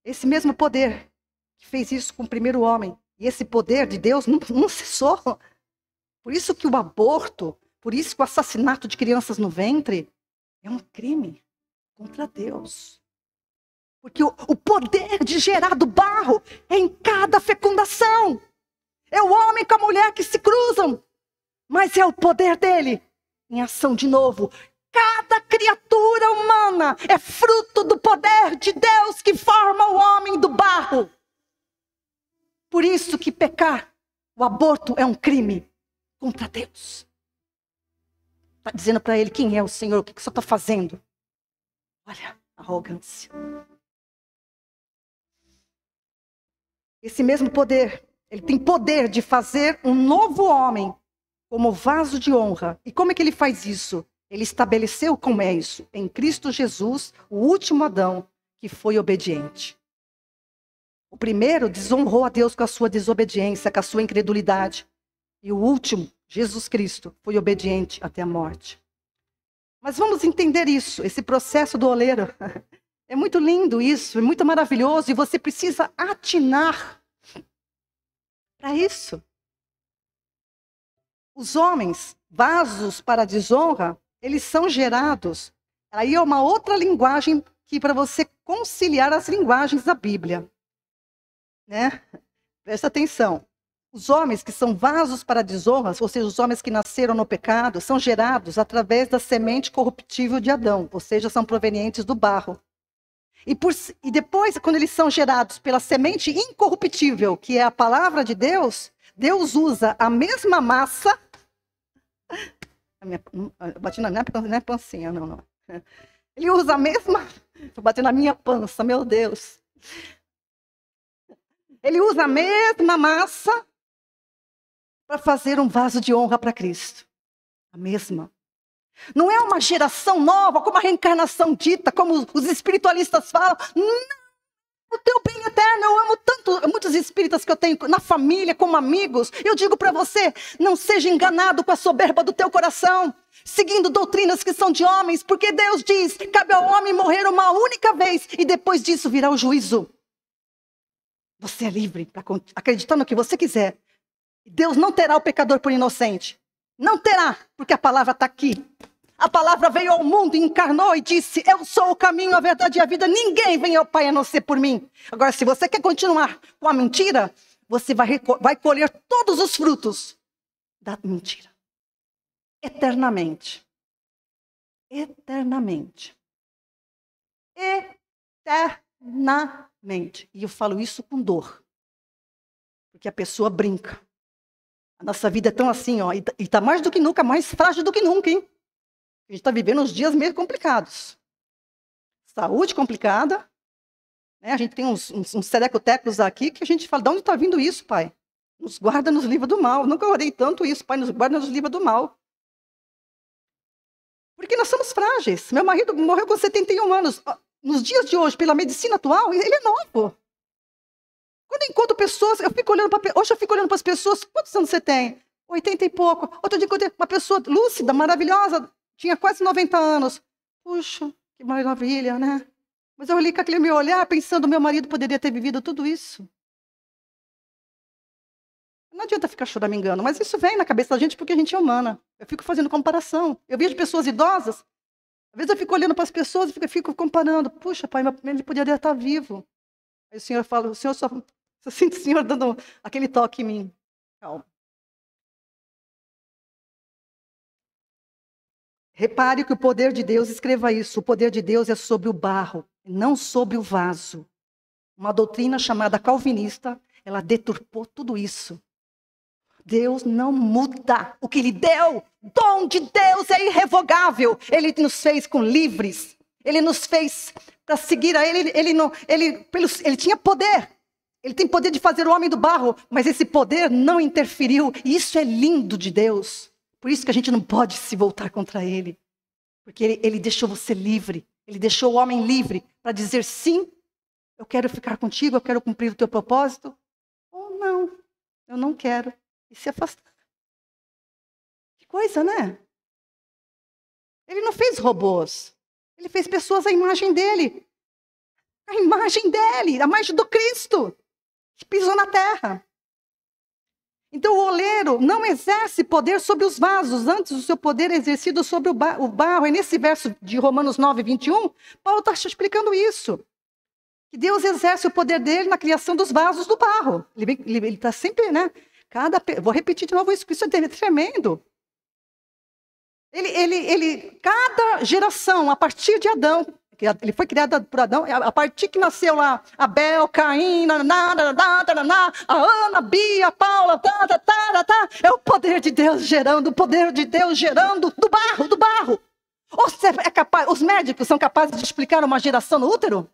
esse mesmo poder que fez isso com o primeiro homem, e esse poder de Deus não cessou. Por isso que o aborto, por isso que o assassinato de crianças no ventre é um crime contra Deus. Porque o poder de gerar do barro é em cada fecundação. É o homem com a mulher que se cruzam. Mas é o poder dele em ação de novo. Cada criatura humana é fruto do poder de Deus que forma o homem do barro. Por isso que pecar, o aborto é um crime contra Deus. Está dizendo para ele quem é o Senhor, o que você está fazendo. Olha a arrogância. Esse mesmo poder, ele tem poder de fazer um novo homem como vaso de honra. E como é que ele faz isso? Ele estabeleceu como é isso. Em Cristo Jesus, o último Adão, que foi obediente. O primeiro desonrou a Deus com a sua desobediência, com a sua incredulidade. E o último, Jesus Cristo, foi obediente até a morte. Mas vamos entender isso, esse processo do oleiro. É muito lindo isso, é muito maravilhoso, e você precisa atinar para isso. Os homens, vasos para a desonra, eles são gerados. Aí é uma outra linguagem que para você conciliar as linguagens da Bíblia. Né? Presta atenção. Os homens que são vasos para a desonra, ou seja, os homens que nasceram no pecado, são gerados através da semente corruptível de Adão, ou seja, são provenientes do barro. E depois, quando eles são gerados pela semente incorruptível, que é a palavra de Deus, Deus usa a mesma massa. Bati na minha pancinha, não. Ele usa a mesma. Estou batendo na minha pança, meu Deus. Ele usa a mesma massa para fazer um vaso de honra para Cristo. A mesma. Não é uma geração nova, como a reencarnação dita, como os espiritualistas falam. Não, o teu bem eterno, eu amo tanto, muitos espíritas que eu tenho na família, como amigos. Eu digo para você, não seja enganado com a soberba do teu coração, seguindo doutrinas que são de homens, porque Deus diz, cabe ao homem morrer uma única vez, e depois disso virá o juízo. Você é livre para acreditar no que você quiser. Deus não terá o pecador por inocente. Não terá, porque a palavra está aqui. A palavra veio ao mundo, encarnou e disse, eu sou o caminho, a verdade e a vida. Ninguém vem ao Pai a não ser por mim. Agora, se você quer continuar com a mentira, você vai colher todos os frutos da mentira. Eternamente. Eternamente. Eternamente. E eu falo isso com dor. Porque a pessoa brinca. A nossa vida é tão assim, ó, e está mais do que nunca, mais frágil do que nunca, hein? A gente está vivendo uns dias meio complicados. Saúde complicada. Né? A gente tem uns serecotecos aqui que a gente fala, de onde está vindo isso, Pai? Nos guarda nos livros do mal. Nunca orei tanto isso, Pai, nos guarda nos livros do mal. Porque nós somos frágeis. Meu marido morreu com 71 anos. Nos dias de hoje, pela medicina atual, ele é novo. Quando eu encontro pessoas, hoje eu fico olhando para as pessoas, quantos anos você tem? 80 e pouco. Outro dia encontrei uma pessoa lúcida, maravilhosa, tinha quase 90 anos. Puxa, que maravilha, né? Mas eu olhei com aquele meu olhar, pensando, meu marido poderia ter vivido tudo isso. Não adianta ficar choramingando, mas isso vem na cabeça da gente porque a gente é humana. Eu fico fazendo comparação. Eu vejo pessoas idosas, às vezes eu fico olhando para as pessoas e fico comparando. Puxa, pai, ele poderia estar vivo. Aí o Senhor fala, eu sinto o Senhor dando aquele toque em mim. Calma. Repare que o poder de Deus, escreva isso, o poder de Deus é sobre o barro, não sobre o vaso. Uma doutrina chamada calvinista, ela deturpou tudo isso. Deus não muda. O que Ele deu, dom de Deus é irrevogável. Ele nos fez com livres. Ele nos fez para seguir a Ele. Ele tinha poder. Ele tem poder de fazer o homem do barro, mas esse poder não interferiu. E isso é lindo de Deus. Por isso que a gente não pode se voltar contra Ele. Porque Ele deixou você livre. Ele deixou o homem livre para dizer sim, eu quero ficar contigo, eu quero cumprir o teu propósito. Ou não, eu não quero. E se afastar. Que coisa, né? Ele não fez robôs. Ele fez pessoas à imagem dele. A imagem dele, a imagem do Cristo, que pisou na terra. Então o oleiro não exerce poder sobre os vasos, antes o seu poder é exercido sobre o barro. E nesse verso de Romanos 9, 21, Paulo está explicando isso. Que Deus exerce o poder dele na criação dos vasos do barro. Ele está sempre, né? Vou repetir de novo isso, porque isso é tremendo. Cada geração, a partir de Adão, ele foi criado por Adão, a partir que nasceu lá, Abel, Caim, a Ana, a Bia, a Paula, é o poder de Deus gerando, do barro. Os médicos são capazes de explicar uma geração no útero?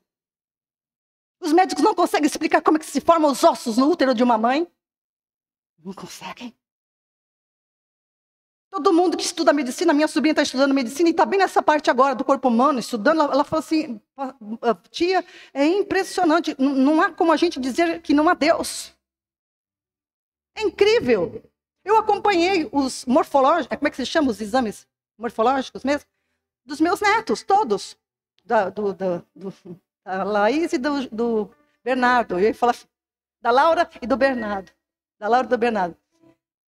Os médicos não conseguem explicar como é que se formam os ossos no útero de uma mãe? Não conseguem. Todo mundo que estuda medicina, minha sobrinha está estudando medicina e está bem nessa parte agora do corpo humano, estudando, ela falou assim, tia, é impressionante, não há como a gente dizer que não há Deus. É incrível. Eu acompanhei os morfológicos, como é que se chama os exames morfológicos mesmo? Dos meus netos, todos. Da Laís e do Bernardo. Eu ia falar da Laura e do Bernardo. Da Laura e do Bernardo.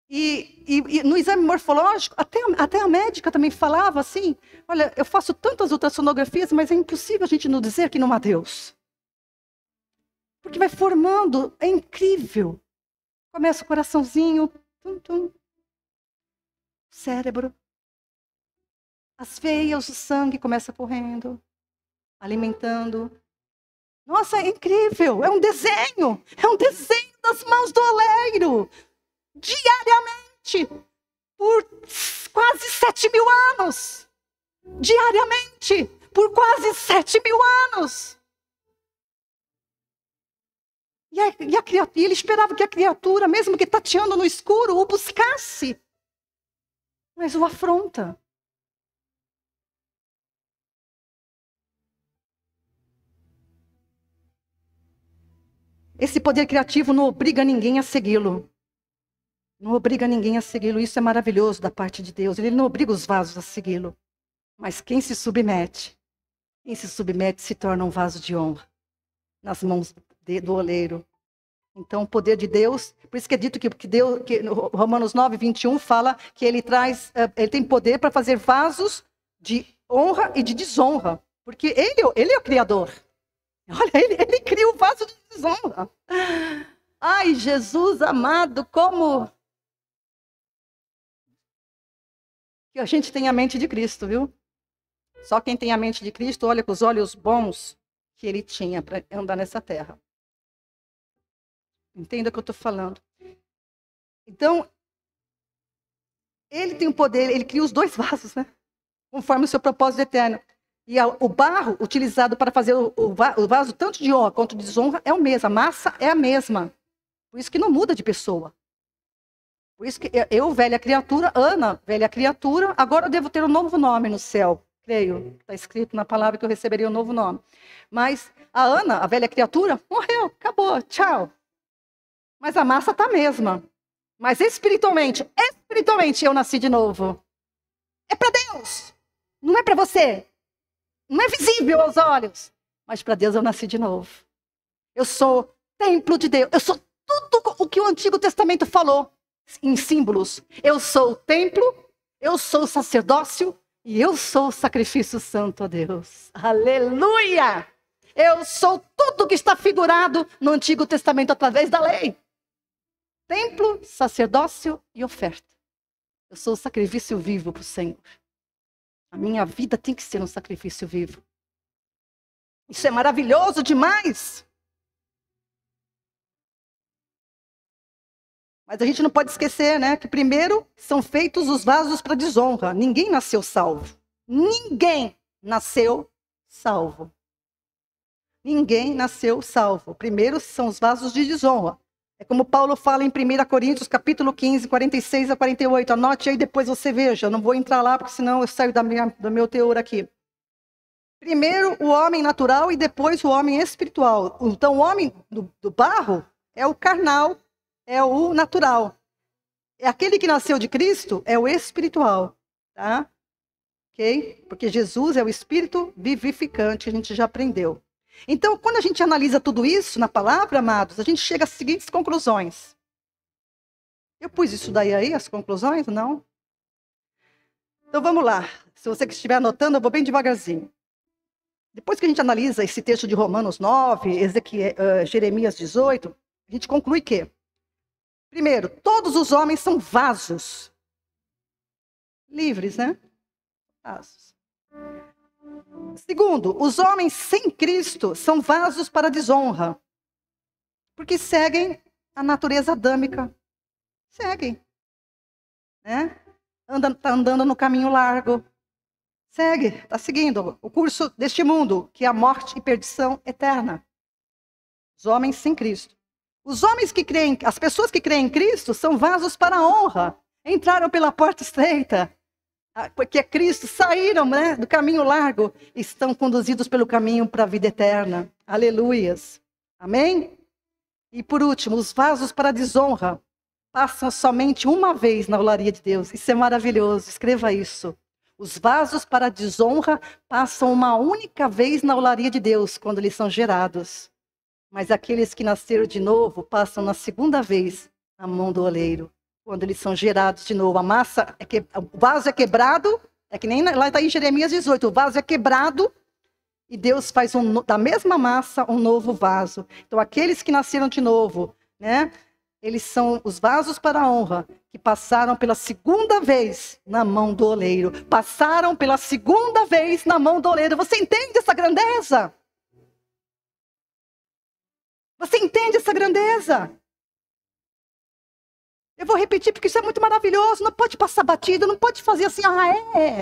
E no exame morfológico, até a médica também falava assim, olha, eu faço tantas ultrassonografias, mas é impossível a gente não dizer que não há Deus. Porque vai formando, é incrível. Começa o coraçãozinho, tum, tum, cérebro, as veias, o sangue começa correndo, alimentando. Nossa, é incrível, é um desenho das mãos do oleiro. Diariamente, por quase 7.000 anos. Diariamente, por quase 7.000 anos. E ele esperava que a criatura, mesmo que tateando no escuro, o buscasse. Mas o afronta. Esse poder criativo não obriga ninguém a segui-lo. Não obriga ninguém a segui-lo. Isso é maravilhoso da parte de Deus. Ele não obriga os vasos a segui-lo. Mas quem se submete se torna um vaso de honra nas mãos do oleiro. Então, o poder de Deus, por isso que é dito que Romanos 9, 21 fala que ele tem poder para fazer vasos de honra e de desonra. Porque ele é o Criador. Olha, ele cria o vaso de desonra. Ai, Jesus amado, como que a gente tem a mente de Cristo, viu? Só quem tem a mente de Cristo olha com os olhos bons que ele tinha para andar nessa terra. Entenda o que eu estou falando. Então, ele tem o poder, ele cria os dois vasos, né? Conforme o seu propósito eterno. E o barro utilizado para fazer o vaso, tanto de honra quanto de desonra, é o mesmo. A massa é a mesma. Por isso que não muda de pessoa. Por isso que eu, velha criatura, Ana, velha criatura, agora eu devo ter um novo nome no céu. Creio. Está escrito na palavra que eu receberia um novo nome. Mas a Ana, a velha criatura, morreu, acabou, tchau. Mas a massa está a mesma. Mas espiritualmente eu nasci de novo. É para Deus. Não é para você. Não é visível aos olhos. Mas para Deus eu nasci de novo. Eu sou templo de Deus. Eu sou tudo o que o Antigo Testamento falou em símbolos. Eu sou o templo, eu sou o sacerdócio e eu sou o sacrifício santo a Deus. Aleluia! Eu sou tudo que está figurado no Antigo Testamento através da lei. Templo, sacerdócio e oferta. Eu sou o sacrifício vivo para o Senhor. A minha vida tem que ser um sacrifício vivo. Isso é maravilhoso demais. Mas a gente não pode esquecer, né, que primeiro são feitos os vasos para desonra. Ninguém nasceu salvo. Ninguém nasceu salvo. Ninguém nasceu salvo. Primeiro são os vasos de desonra. É como Paulo fala em 1 Coríntios, capítulo 15, 46 a 48. Anote aí, depois você veja. Eu não vou entrar lá, porque senão eu saio do meu teor aqui. Primeiro o homem natural e depois o homem espiritual. Então o homem do barro é o carnal, é o natural. É aquele que nasceu de Cristo é o espiritual. Tá? Ok? Porque Jesus é o espírito vivificante, a gente já aprendeu. Então, quando a gente analisa tudo isso na palavra, amados, a gente chega às seguintes conclusões. Eu pus isso daí aí, as conclusões? Não? Então, vamos lá. Se você que estiver anotando, eu vou bem devagarzinho. Depois que a gente analisa esse texto de Romanos 9, Jeremias 18, a gente conclui que, primeiro, todos os homens são vasos. Livres, né? Vasos. Segundo, os homens sem Cristo são vasos para desonra, porque seguem a natureza adâmica. Seguem. Né? Está andando no caminho largo. Segue, está seguindo o curso deste mundo, que é a morte e perdição eterna. Os homens sem Cristo. Os homens que creem, as pessoas que creem em Cristo são vasos para a honra. Entraram pela porta estreita. Porque Cristo saíram, né, do caminho largo, estão conduzidos pelo caminho para a vida eterna. Aleluias. Amém? E por último, os vasos para a desonra. passam somente uma vez na olaria de Deus. Isso é maravilhoso, escreva isso. Os vasos para a desonra passam uma única vez na olaria de Deus, quando eles são gerados. Mas aqueles que nasceram de novo, passam na segunda vez na mão do oleiro, quando eles são gerados de novo. O vaso é quebrado, é que nem lá está em Jeremias 18, o vaso é quebrado, e Deus faz da mesma massa um novo vaso. Então, aqueles que nasceram de novo, né? Eles são os vasos para a honra, que passaram pela segunda vez na mão do oleiro. Passaram pela segunda vez na mão do oleiro. Você entende essa grandeza? Você entende essa grandeza? Eu vou repetir porque isso é muito maravilhoso. Não pode passar batido, não pode fazer assim,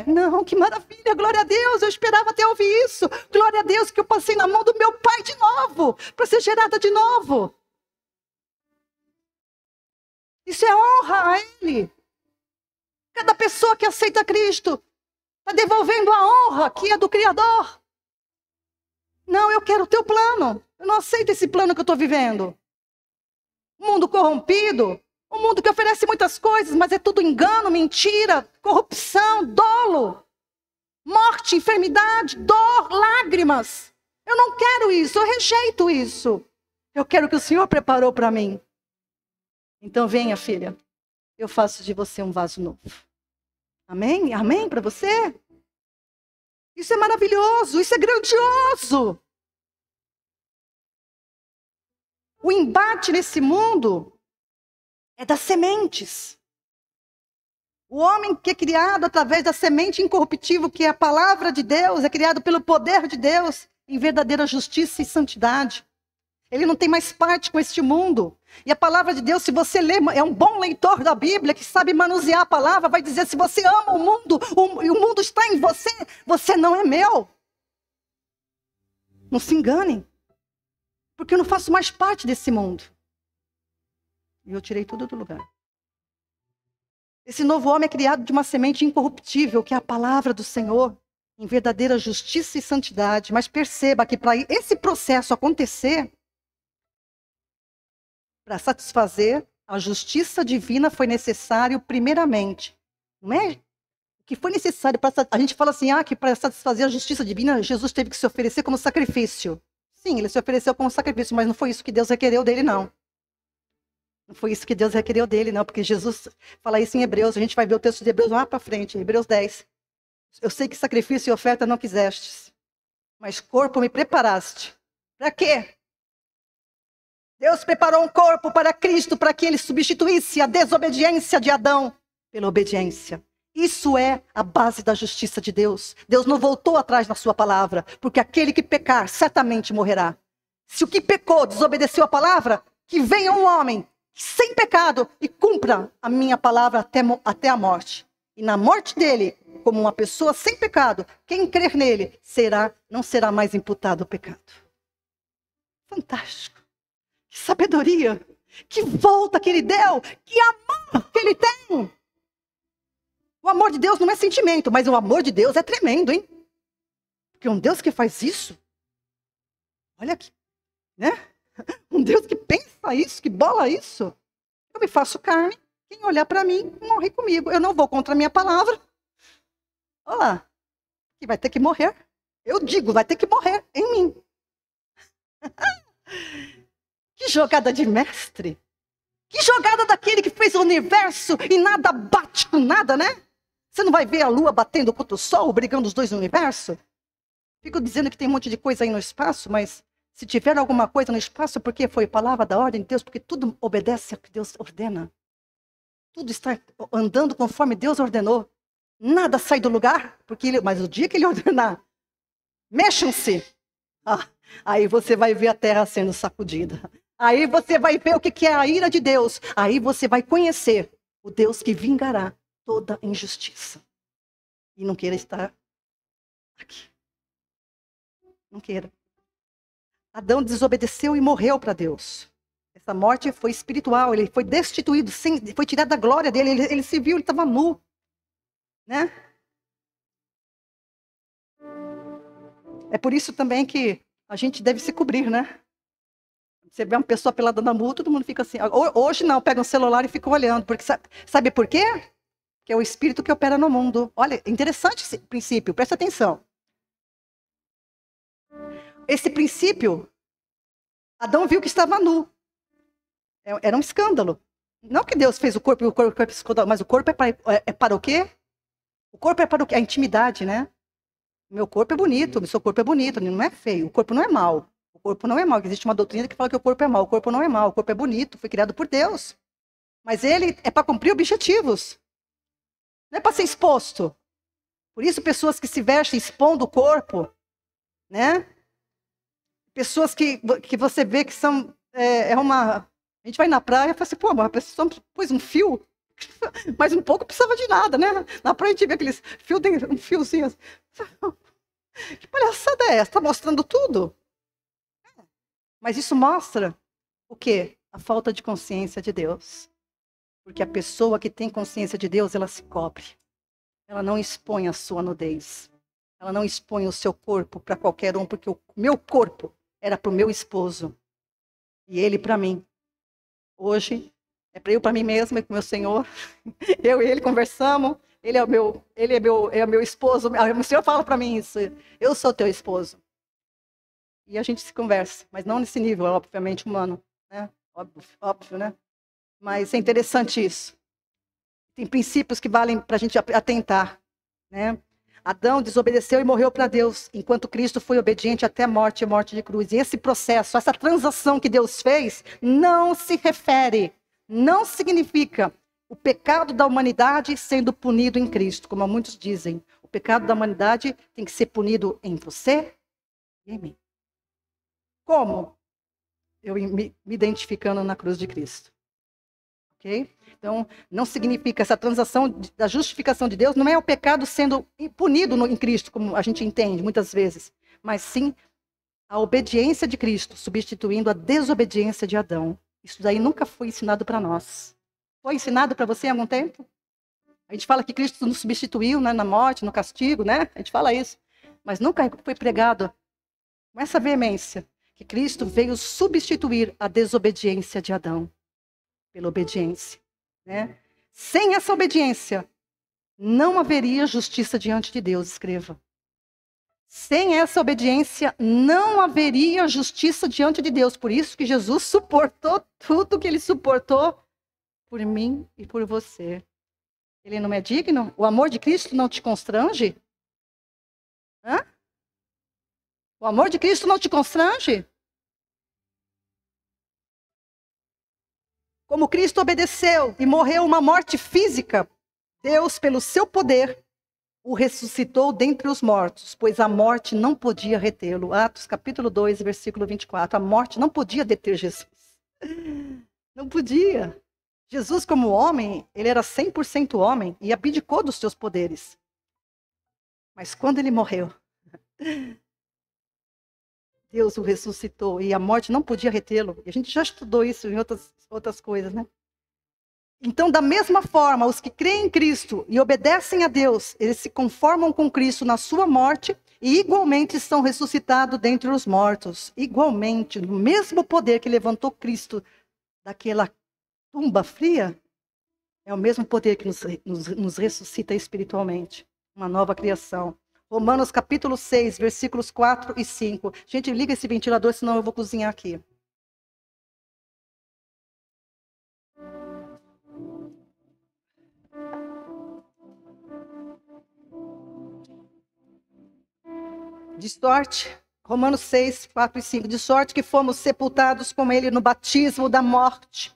Não, que maravilha, glória a Deus. Eu esperava até ouvir isso. Glória a Deus que eu passei na mão do meu pai de novo, para ser gerada de novo. Isso é honra a Ele. Cada pessoa que aceita Cristo está devolvendo a honra que é do Criador. Não, eu quero o teu plano. Eu não aceito esse plano que eu estou vivendo. Um mundo corrompido, um mundo que oferece muitas coisas, mas é tudo engano, mentira, corrupção, dolo, morte, enfermidade, dor, lágrimas. Eu não quero isso, eu rejeito isso. Eu quero o que o Senhor preparou para mim. Então venha, filha, eu faço de você um vaso novo. Amém? Amém para você? Isso é maravilhoso, isso é grandioso. O embate nesse mundo é das sementes. O homem que é criado através da semente incorruptível, que é a palavra de Deus, é criado pelo poder de Deus, em verdadeira justiça e santidade. Ele não tem mais parte com este mundo. E a palavra de Deus, se você lê, é um bom leitor da Bíblia, que sabe manusear a palavra, vai dizer, se você ama o mundo, e o mundo está em você, você não é meu. Não se enganem. Porque eu não faço mais parte desse mundo. E eu tirei tudo do lugar. Esse novo homem é criado de uma semente incorruptível, que é a palavra do Senhor, em verdadeira justiça e santidade. Mas perceba que para esse processo acontecer, para satisfazer a justiça divina foi necessário primeiramente. Não é? O que foi necessário para... A gente fala assim, que para satisfazer a justiça divina, Jesus teve que se oferecer como sacrifício. Sim, ele se ofereceu como sacrifício, mas não foi isso que Deus requereu dele, não. Não foi isso que Deus requereu dele, não, porque Jesus fala isso em Hebreus, a gente vai ver o texto de Hebreus lá para frente, Hebreus 10. Eu sei que sacrifício e oferta não quisestes, mas corpo me preparaste. Para quê? Deus preparou um corpo para Cristo, para que ele substituísse a desobediência de Adão pela obediência. Isso é a base da justiça de Deus. Deus não voltou atrás na sua palavra, porque aquele que pecar certamente morrerá. Se o que pecou desobedeceu a palavra, que venha um homem sem pecado e cumpra a minha palavra até a morte. E na morte dele, como uma pessoa sem pecado, quem crer nele não será mais imputado o pecado. Fantástico. Que sabedoria, que volta que ele deu, que amor que ele tem. O amor de Deus não é sentimento, mas o amor de Deus é tremendo, hein? Porque um Deus que faz isso, olha aqui, né? Um Deus que pensa isso, que bola isso. Eu me faço carne, quem olhar para mim, morre comigo. Eu não vou contra a minha palavra. Olha lá, que vai ter que morrer. Eu digo, vai ter que morrer em mim. Que jogada de mestre. Que jogada daquele que fez o universo e nada bate com nada, né? Você não vai ver a lua batendo contra o sol, brigando os dois no universo? Fico dizendo que tem um monte de coisa aí no espaço, mas se tiver alguma coisa no espaço, porque foi palavra da ordem de Deus, porque tudo obedece ao que Deus ordena. Tudo está andando conforme Deus ordenou. Nada sai do lugar, mas o dia que ele ordenar, mexam-se. Aí você vai ver a terra sendo sacudida. Aí você vai ver o que é a ira de Deus. Aí você vai conhecer o Deus que vingará toda injustiça. E não queira estar aqui. Não queira. Adão desobedeceu e morreu para Deus. Essa morte foi espiritual. Ele foi destituído, foi tirado da glória dele. Ele se viu, ele estava nu. Né? É por isso também que a gente deve se cobrir, né? Você vê uma pessoa pelada na rua, todo mundo fica assim. Hoje não, pega um celular e fica olhando. Porque sabe por quê? Que é o espírito que opera no mundo. Olha, interessante esse princípio, presta atenção. Esse princípio, Adão viu que estava nu. Era um escândalo. Não que Deus fez o corpo e o corpo é escândalo, mas o corpo é para o quê? O corpo é para o quê? A intimidade, né? Meu corpo é bonito, meu seu corpo é bonito, não é feio. O corpo não é mau. O corpo não é mau. Existe uma doutrina que fala que o corpo é mau. O corpo não é mau. O corpo é bonito, foi criado por Deus. Mas ele é para cumprir objetivos. Não é para ser exposto. Por isso, pessoas que se vestem expondo o corpo, né? Pessoas que você vê que são... A gente vai na praia e fala assim, pô, mas a pessoa pôs um fio, mas um pouco precisava de nada, né? Na praia a gente vê aqueles um fiozinho assim. Que palhaçada é essa? Está mostrando tudo? Mas isso mostra o quê? A falta de consciência de Deus. Porque a pessoa que tem consciência de Deus, ela se cobre. Ela não expõe a sua nudez. Ela não expõe o seu corpo para qualquer um, porque o meu corpo era para o meu esposo. E ele para mim. Hoje, é para eu para mim mesma e para o meu Senhor. Eu e ele conversamos. Ele é o meu esposo. O Senhor fala para mim isso. Eu sou teu esposo. E a gente se conversa, mas não nesse nível, obviamente, humano, né? Óbvio, né? Mas é interessante isso. Tem princípios que valem para a gente atentar, né? Adão desobedeceu e morreu para Deus, enquanto Cristo foi obediente até a morte e morte de cruz. E esse processo, essa transação que Deus fez, não se refere, não significa o pecado da humanidade sendo punido em Cristo, como muitos dizem. O pecado da humanidade tem que ser punido em você e em mim. Como? Eu me identificando na cruz de Cristo. Ok? Então, não significa essa transação da justificação de Deus, não é o pecado sendo punido em Cristo, como a gente entende muitas vezes, mas sim a obediência de Cristo, substituindo a desobediência de Adão. Isso daí nunca foi ensinado para nós. Foi ensinado para você há algum tempo? A gente fala que Cristo nos substituiu, né, na morte, no castigo, né? A gente fala isso. Mas nunca foi pregado com essa veemência que Cristo veio substituir a desobediência de Adão pela obediência, né? Sem essa obediência, não haveria justiça diante de Deus, escreva. Sem essa obediência, não haveria justiça diante de Deus. Por isso que Jesus suportou tudo que ele suportou por mim e por você. Ele não é digno? O amor de Cristo não te constrange? Hã? O amor de Cristo não te constrange? Como Cristo obedeceu e morreu uma morte física, Deus, pelo seu poder, o ressuscitou dentre os mortos, pois a morte não podia retê-lo. Atos capítulo 2, versículo 24. A morte não podia deter Jesus. Não podia. Jesus, como homem, ele era 100% homem e abdicou dos seus poderes. Mas quando ele morreu, Deus o ressuscitou e a morte não podia retê-lo. E a gente já estudou isso em outras coisas, né? Então, da mesma forma, os que creem em Cristo e obedecem a Deus, eles se conformam com Cristo na sua morte e igualmente são ressuscitados dentre os mortos. Igualmente, no mesmo poder que levantou Cristo daquela tumba fria, é o mesmo poder que nos ressuscita espiritualmente. Uma nova criação. Romanos capítulo 6, versículos 4 e 5. Gente, liga esse ventilador, senão eu vou cozinhar aqui. De sorte, Romanos 6, 4 e 5. De sorte que fomos sepultados com ele no batismo da morte.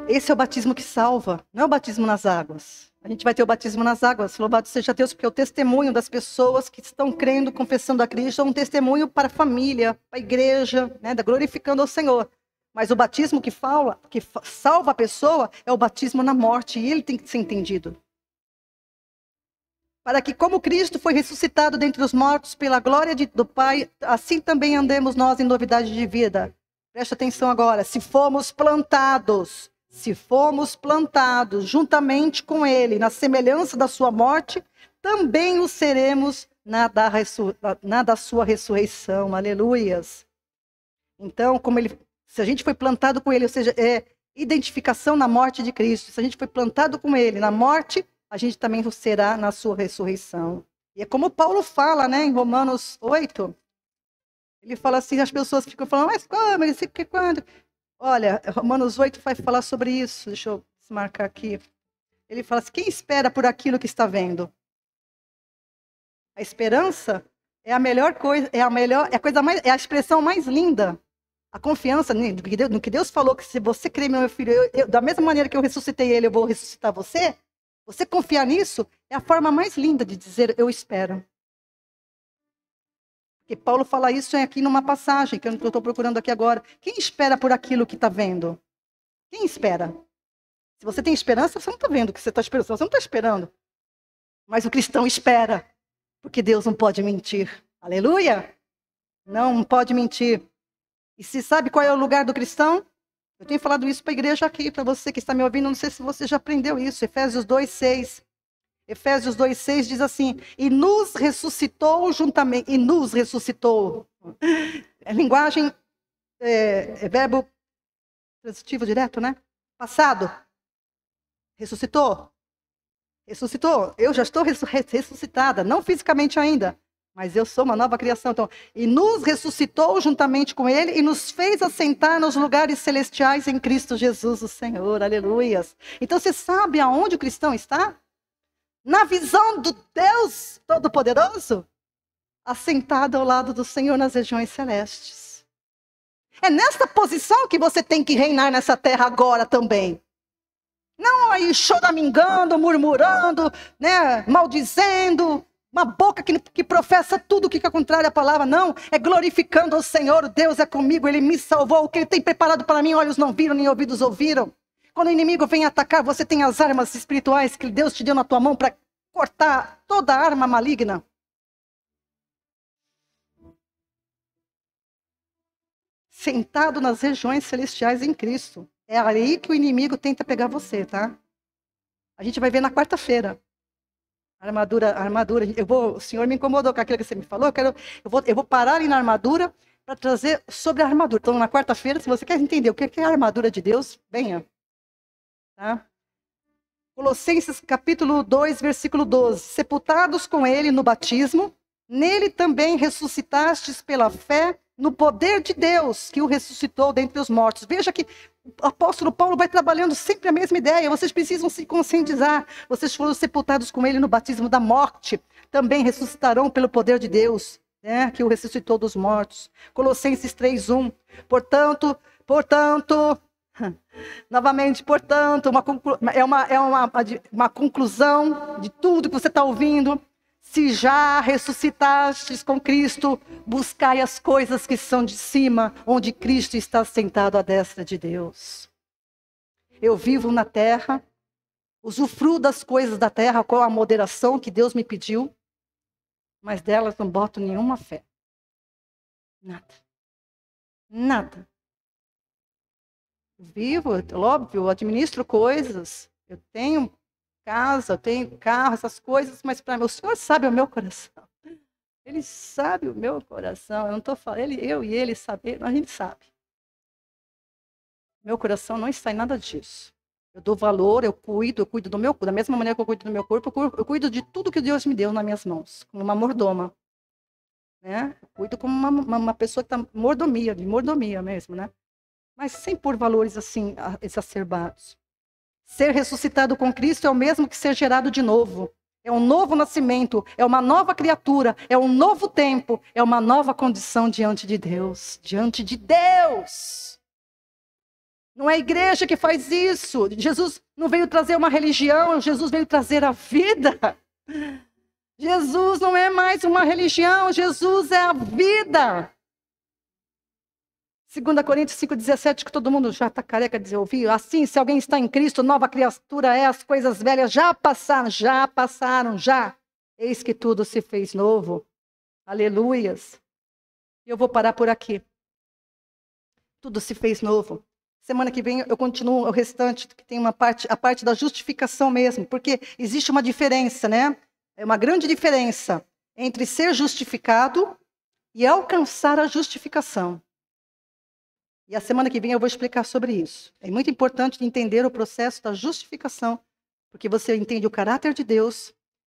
Esse é o batismo que salva, não é o batismo nas águas. A gente vai ter o batismo nas águas, louvado seja Deus, porque é o testemunho das pessoas que estão crendo, confessando a Cristo, é um testemunho para a família, para a igreja, né, glorificando ao Senhor. Mas o batismo que salva a pessoa é o batismo na morte, e ele tem que ser entendido. Para que, como Cristo foi ressuscitado dentre os mortos pela glória do Pai, assim também andemos nós em novidade de vida. Preste atenção agora. Se fomos plantados juntamente com Ele, na semelhança da sua morte, também o seremos na da sua ressurreição. Aleluias. Então, se a gente foi plantado com ele, ou seja, é identificação na morte de Cristo. Se a gente foi plantado com ele na morte, a gente também será na sua ressurreição. E é como Paulo fala, né, em Romanos 8. Ele fala assim, as pessoas ficam falando, mas como? Ele fica quando? Olha, Romanos 8 vai falar sobre isso. Deixa eu marcar aqui. Ele fala assim, quem espera por aquilo que está vendo? A esperança é a melhor coisa, é a coisa mais, é a expressão mais linda. A confiança no que Deus falou, que se você crer no meu filho, da mesma maneira que eu ressuscitei ele, eu vou ressuscitar você. Você confiar nisso é a forma mais linda de dizer eu espero. Porque Paulo fala isso aqui numa passagem que eu estou procurando aqui agora. Quem espera por aquilo que está vendo? Quem espera? Se você tem esperança, você não está vendo o que você está esperando. Você não está esperando. Mas o cristão espera. Porque Deus não pode mentir. Aleluia! Não pode mentir. E se sabe qual é o lugar do cristão? Eu tenho falado isso para a igreja aqui, para você que está me ouvindo. Não sei se você já aprendeu isso. Efésios 2:6. Efésios 2:6 diz assim, e nos ressuscitou juntamente, e nos ressuscitou. É linguagem, é verbo transitivo direto, né? Passado. Ressuscitou. Ressuscitou. Eu já estou ressuscitada, não fisicamente ainda, mas eu sou uma nova criação. Então, e nos ressuscitou juntamente com ele e nos fez assentar nos lugares celestiais em Cristo Jesus, o Senhor. Aleluias. Então, você sabe aonde o cristão está? Na visão do Deus Todo-Poderoso, assentado ao lado do Senhor nas regiões celestes. É nesta posição que você tem que reinar nessa terra agora também. Não aí choramingando, murmurando, né, maldizendo, uma boca que professa tudo que é contrário à palavra. Não, é glorificando ao Senhor. Deus é comigo, Ele me salvou. O que Ele tem preparado para mim, olhos não viram, nem ouvidos ouviram. Quando o inimigo vem atacar, você tem as armas espirituais que Deus te deu na tua mão para cortar toda arma maligna. Sentado nas regiões celestiais em Cristo. É aí que o inimigo tenta pegar você, tá? A gente vai ver na quarta-feira. Armadura. O Senhor me incomodou com aquilo que você me falou. Eu vou parar ali na armadura para trazer sobre a armadura. Então, na quarta-feira, se você quer entender o que é a armadura de Deus, venha. Tá? Colossenses capítulo 2, versículo 12. Sepultados com ele no batismo, nele também ressuscitastes pela fé no poder de Deus, que o ressuscitou dentre os mortos. Veja que o apóstolo Paulo vai trabalhando sempre a mesma ideia. Vocês precisam se conscientizar. Vocês foram sepultados com ele no batismo da morte. Também ressuscitarão pelo poder de Deus, né, que o ressuscitou dos mortos. Colossenses 3:1. Portanto, novamente, portanto, uma conclusão de tudo que você está ouvindo. Se já ressuscitastes com Cristo, buscai as coisas que são de cima, onde Cristo está sentado à destra de Deus. Eu vivo na terra, usufruo das coisas da terra com a moderação que Deus me pediu, mas delas não boto nenhuma fé. Nada. Nada. Vivo, óbvio, eu administro coisas, eu tenho casa, eu tenho carro, essas coisas, mas para mim, o Senhor sabe o meu coração. Ele sabe o meu coração. Eu não estou falando, eu e ele saber, a gente sabe. Meu coração não está em nada disso. Eu dou valor, eu cuido do meu corpo, da mesma maneira que eu cuido do meu corpo, eu cuido de tudo que Deus me deu nas minhas mãos, como uma mordoma. Né? Eu cuido como uma pessoa que está de mordomia mesmo, né? Mas sem pôr valores assim exacerbados. Ser ressuscitado com Cristo é o mesmo que ser gerado de novo. É um novo nascimento, é uma nova criatura, é um novo tempo, é uma nova condição diante de Deus. Diante de Deus! Não é a igreja que faz isso. Jesus não veio trazer uma religião, Jesus veio trazer a vida. Jesus não é mais uma religião, Jesus é a vida. 2 Coríntios 5,17, que todo mundo já está careca de ouvir. Assim, se alguém está em Cristo, nova criatura é, as coisas velhas já passaram. Eis que tudo se fez novo. Aleluias. E eu vou parar por aqui. Tudo se fez novo. Semana que vem eu continuo o restante, que tem a parte da justificação mesmo, porque existe uma diferença, né? É uma grande diferença entre ser justificado e alcançar a justificação. E a semana que vem eu vou explicar sobre isso. É muito importante entender o processo da justificação, porque você entende o caráter de Deus,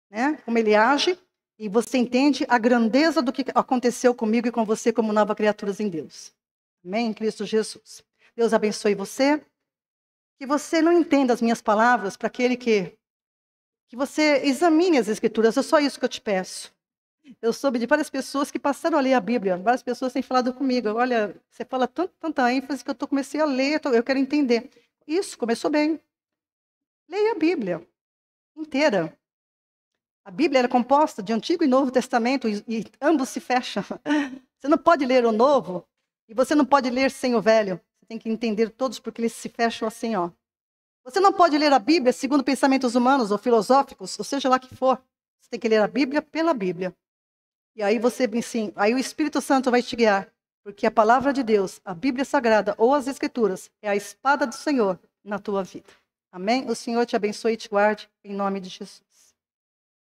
né? Como ele age, e você entende a grandeza do que aconteceu comigo e com você como nova criaturas em Deus. Amém? Em Cristo Jesus. Deus abençoe você. Que você não entenda as minhas palavras para aquele que você examine as Escrituras. É só isso que eu te peço. Eu soube de várias pessoas que passaram a ler a Bíblia. Várias pessoas têm falado comigo. Olha, você fala tanta ênfase que eu comecei a ler, eu quero entender. Isso, começou bem. Leia a Bíblia inteira. A Bíblia era composta de Antigo e Novo Testamento e ambos se fecham. Você não pode ler o Novo e você não pode ler sem o Velho. Você tem que entender todos porque eles se fecham assim, ó. Você não pode ler a Bíblia segundo pensamentos humanos ou filosóficos, ou seja lá que for. Você tem que ler a Bíblia pela Bíblia. E aí aí o Espírito Santo vai te guiar, porque a palavra de Deus, a Bíblia Sagrada ou as Escrituras, é a espada do Senhor na tua vida. Amém? O Senhor te abençoe e te guarde, em nome de Jesus.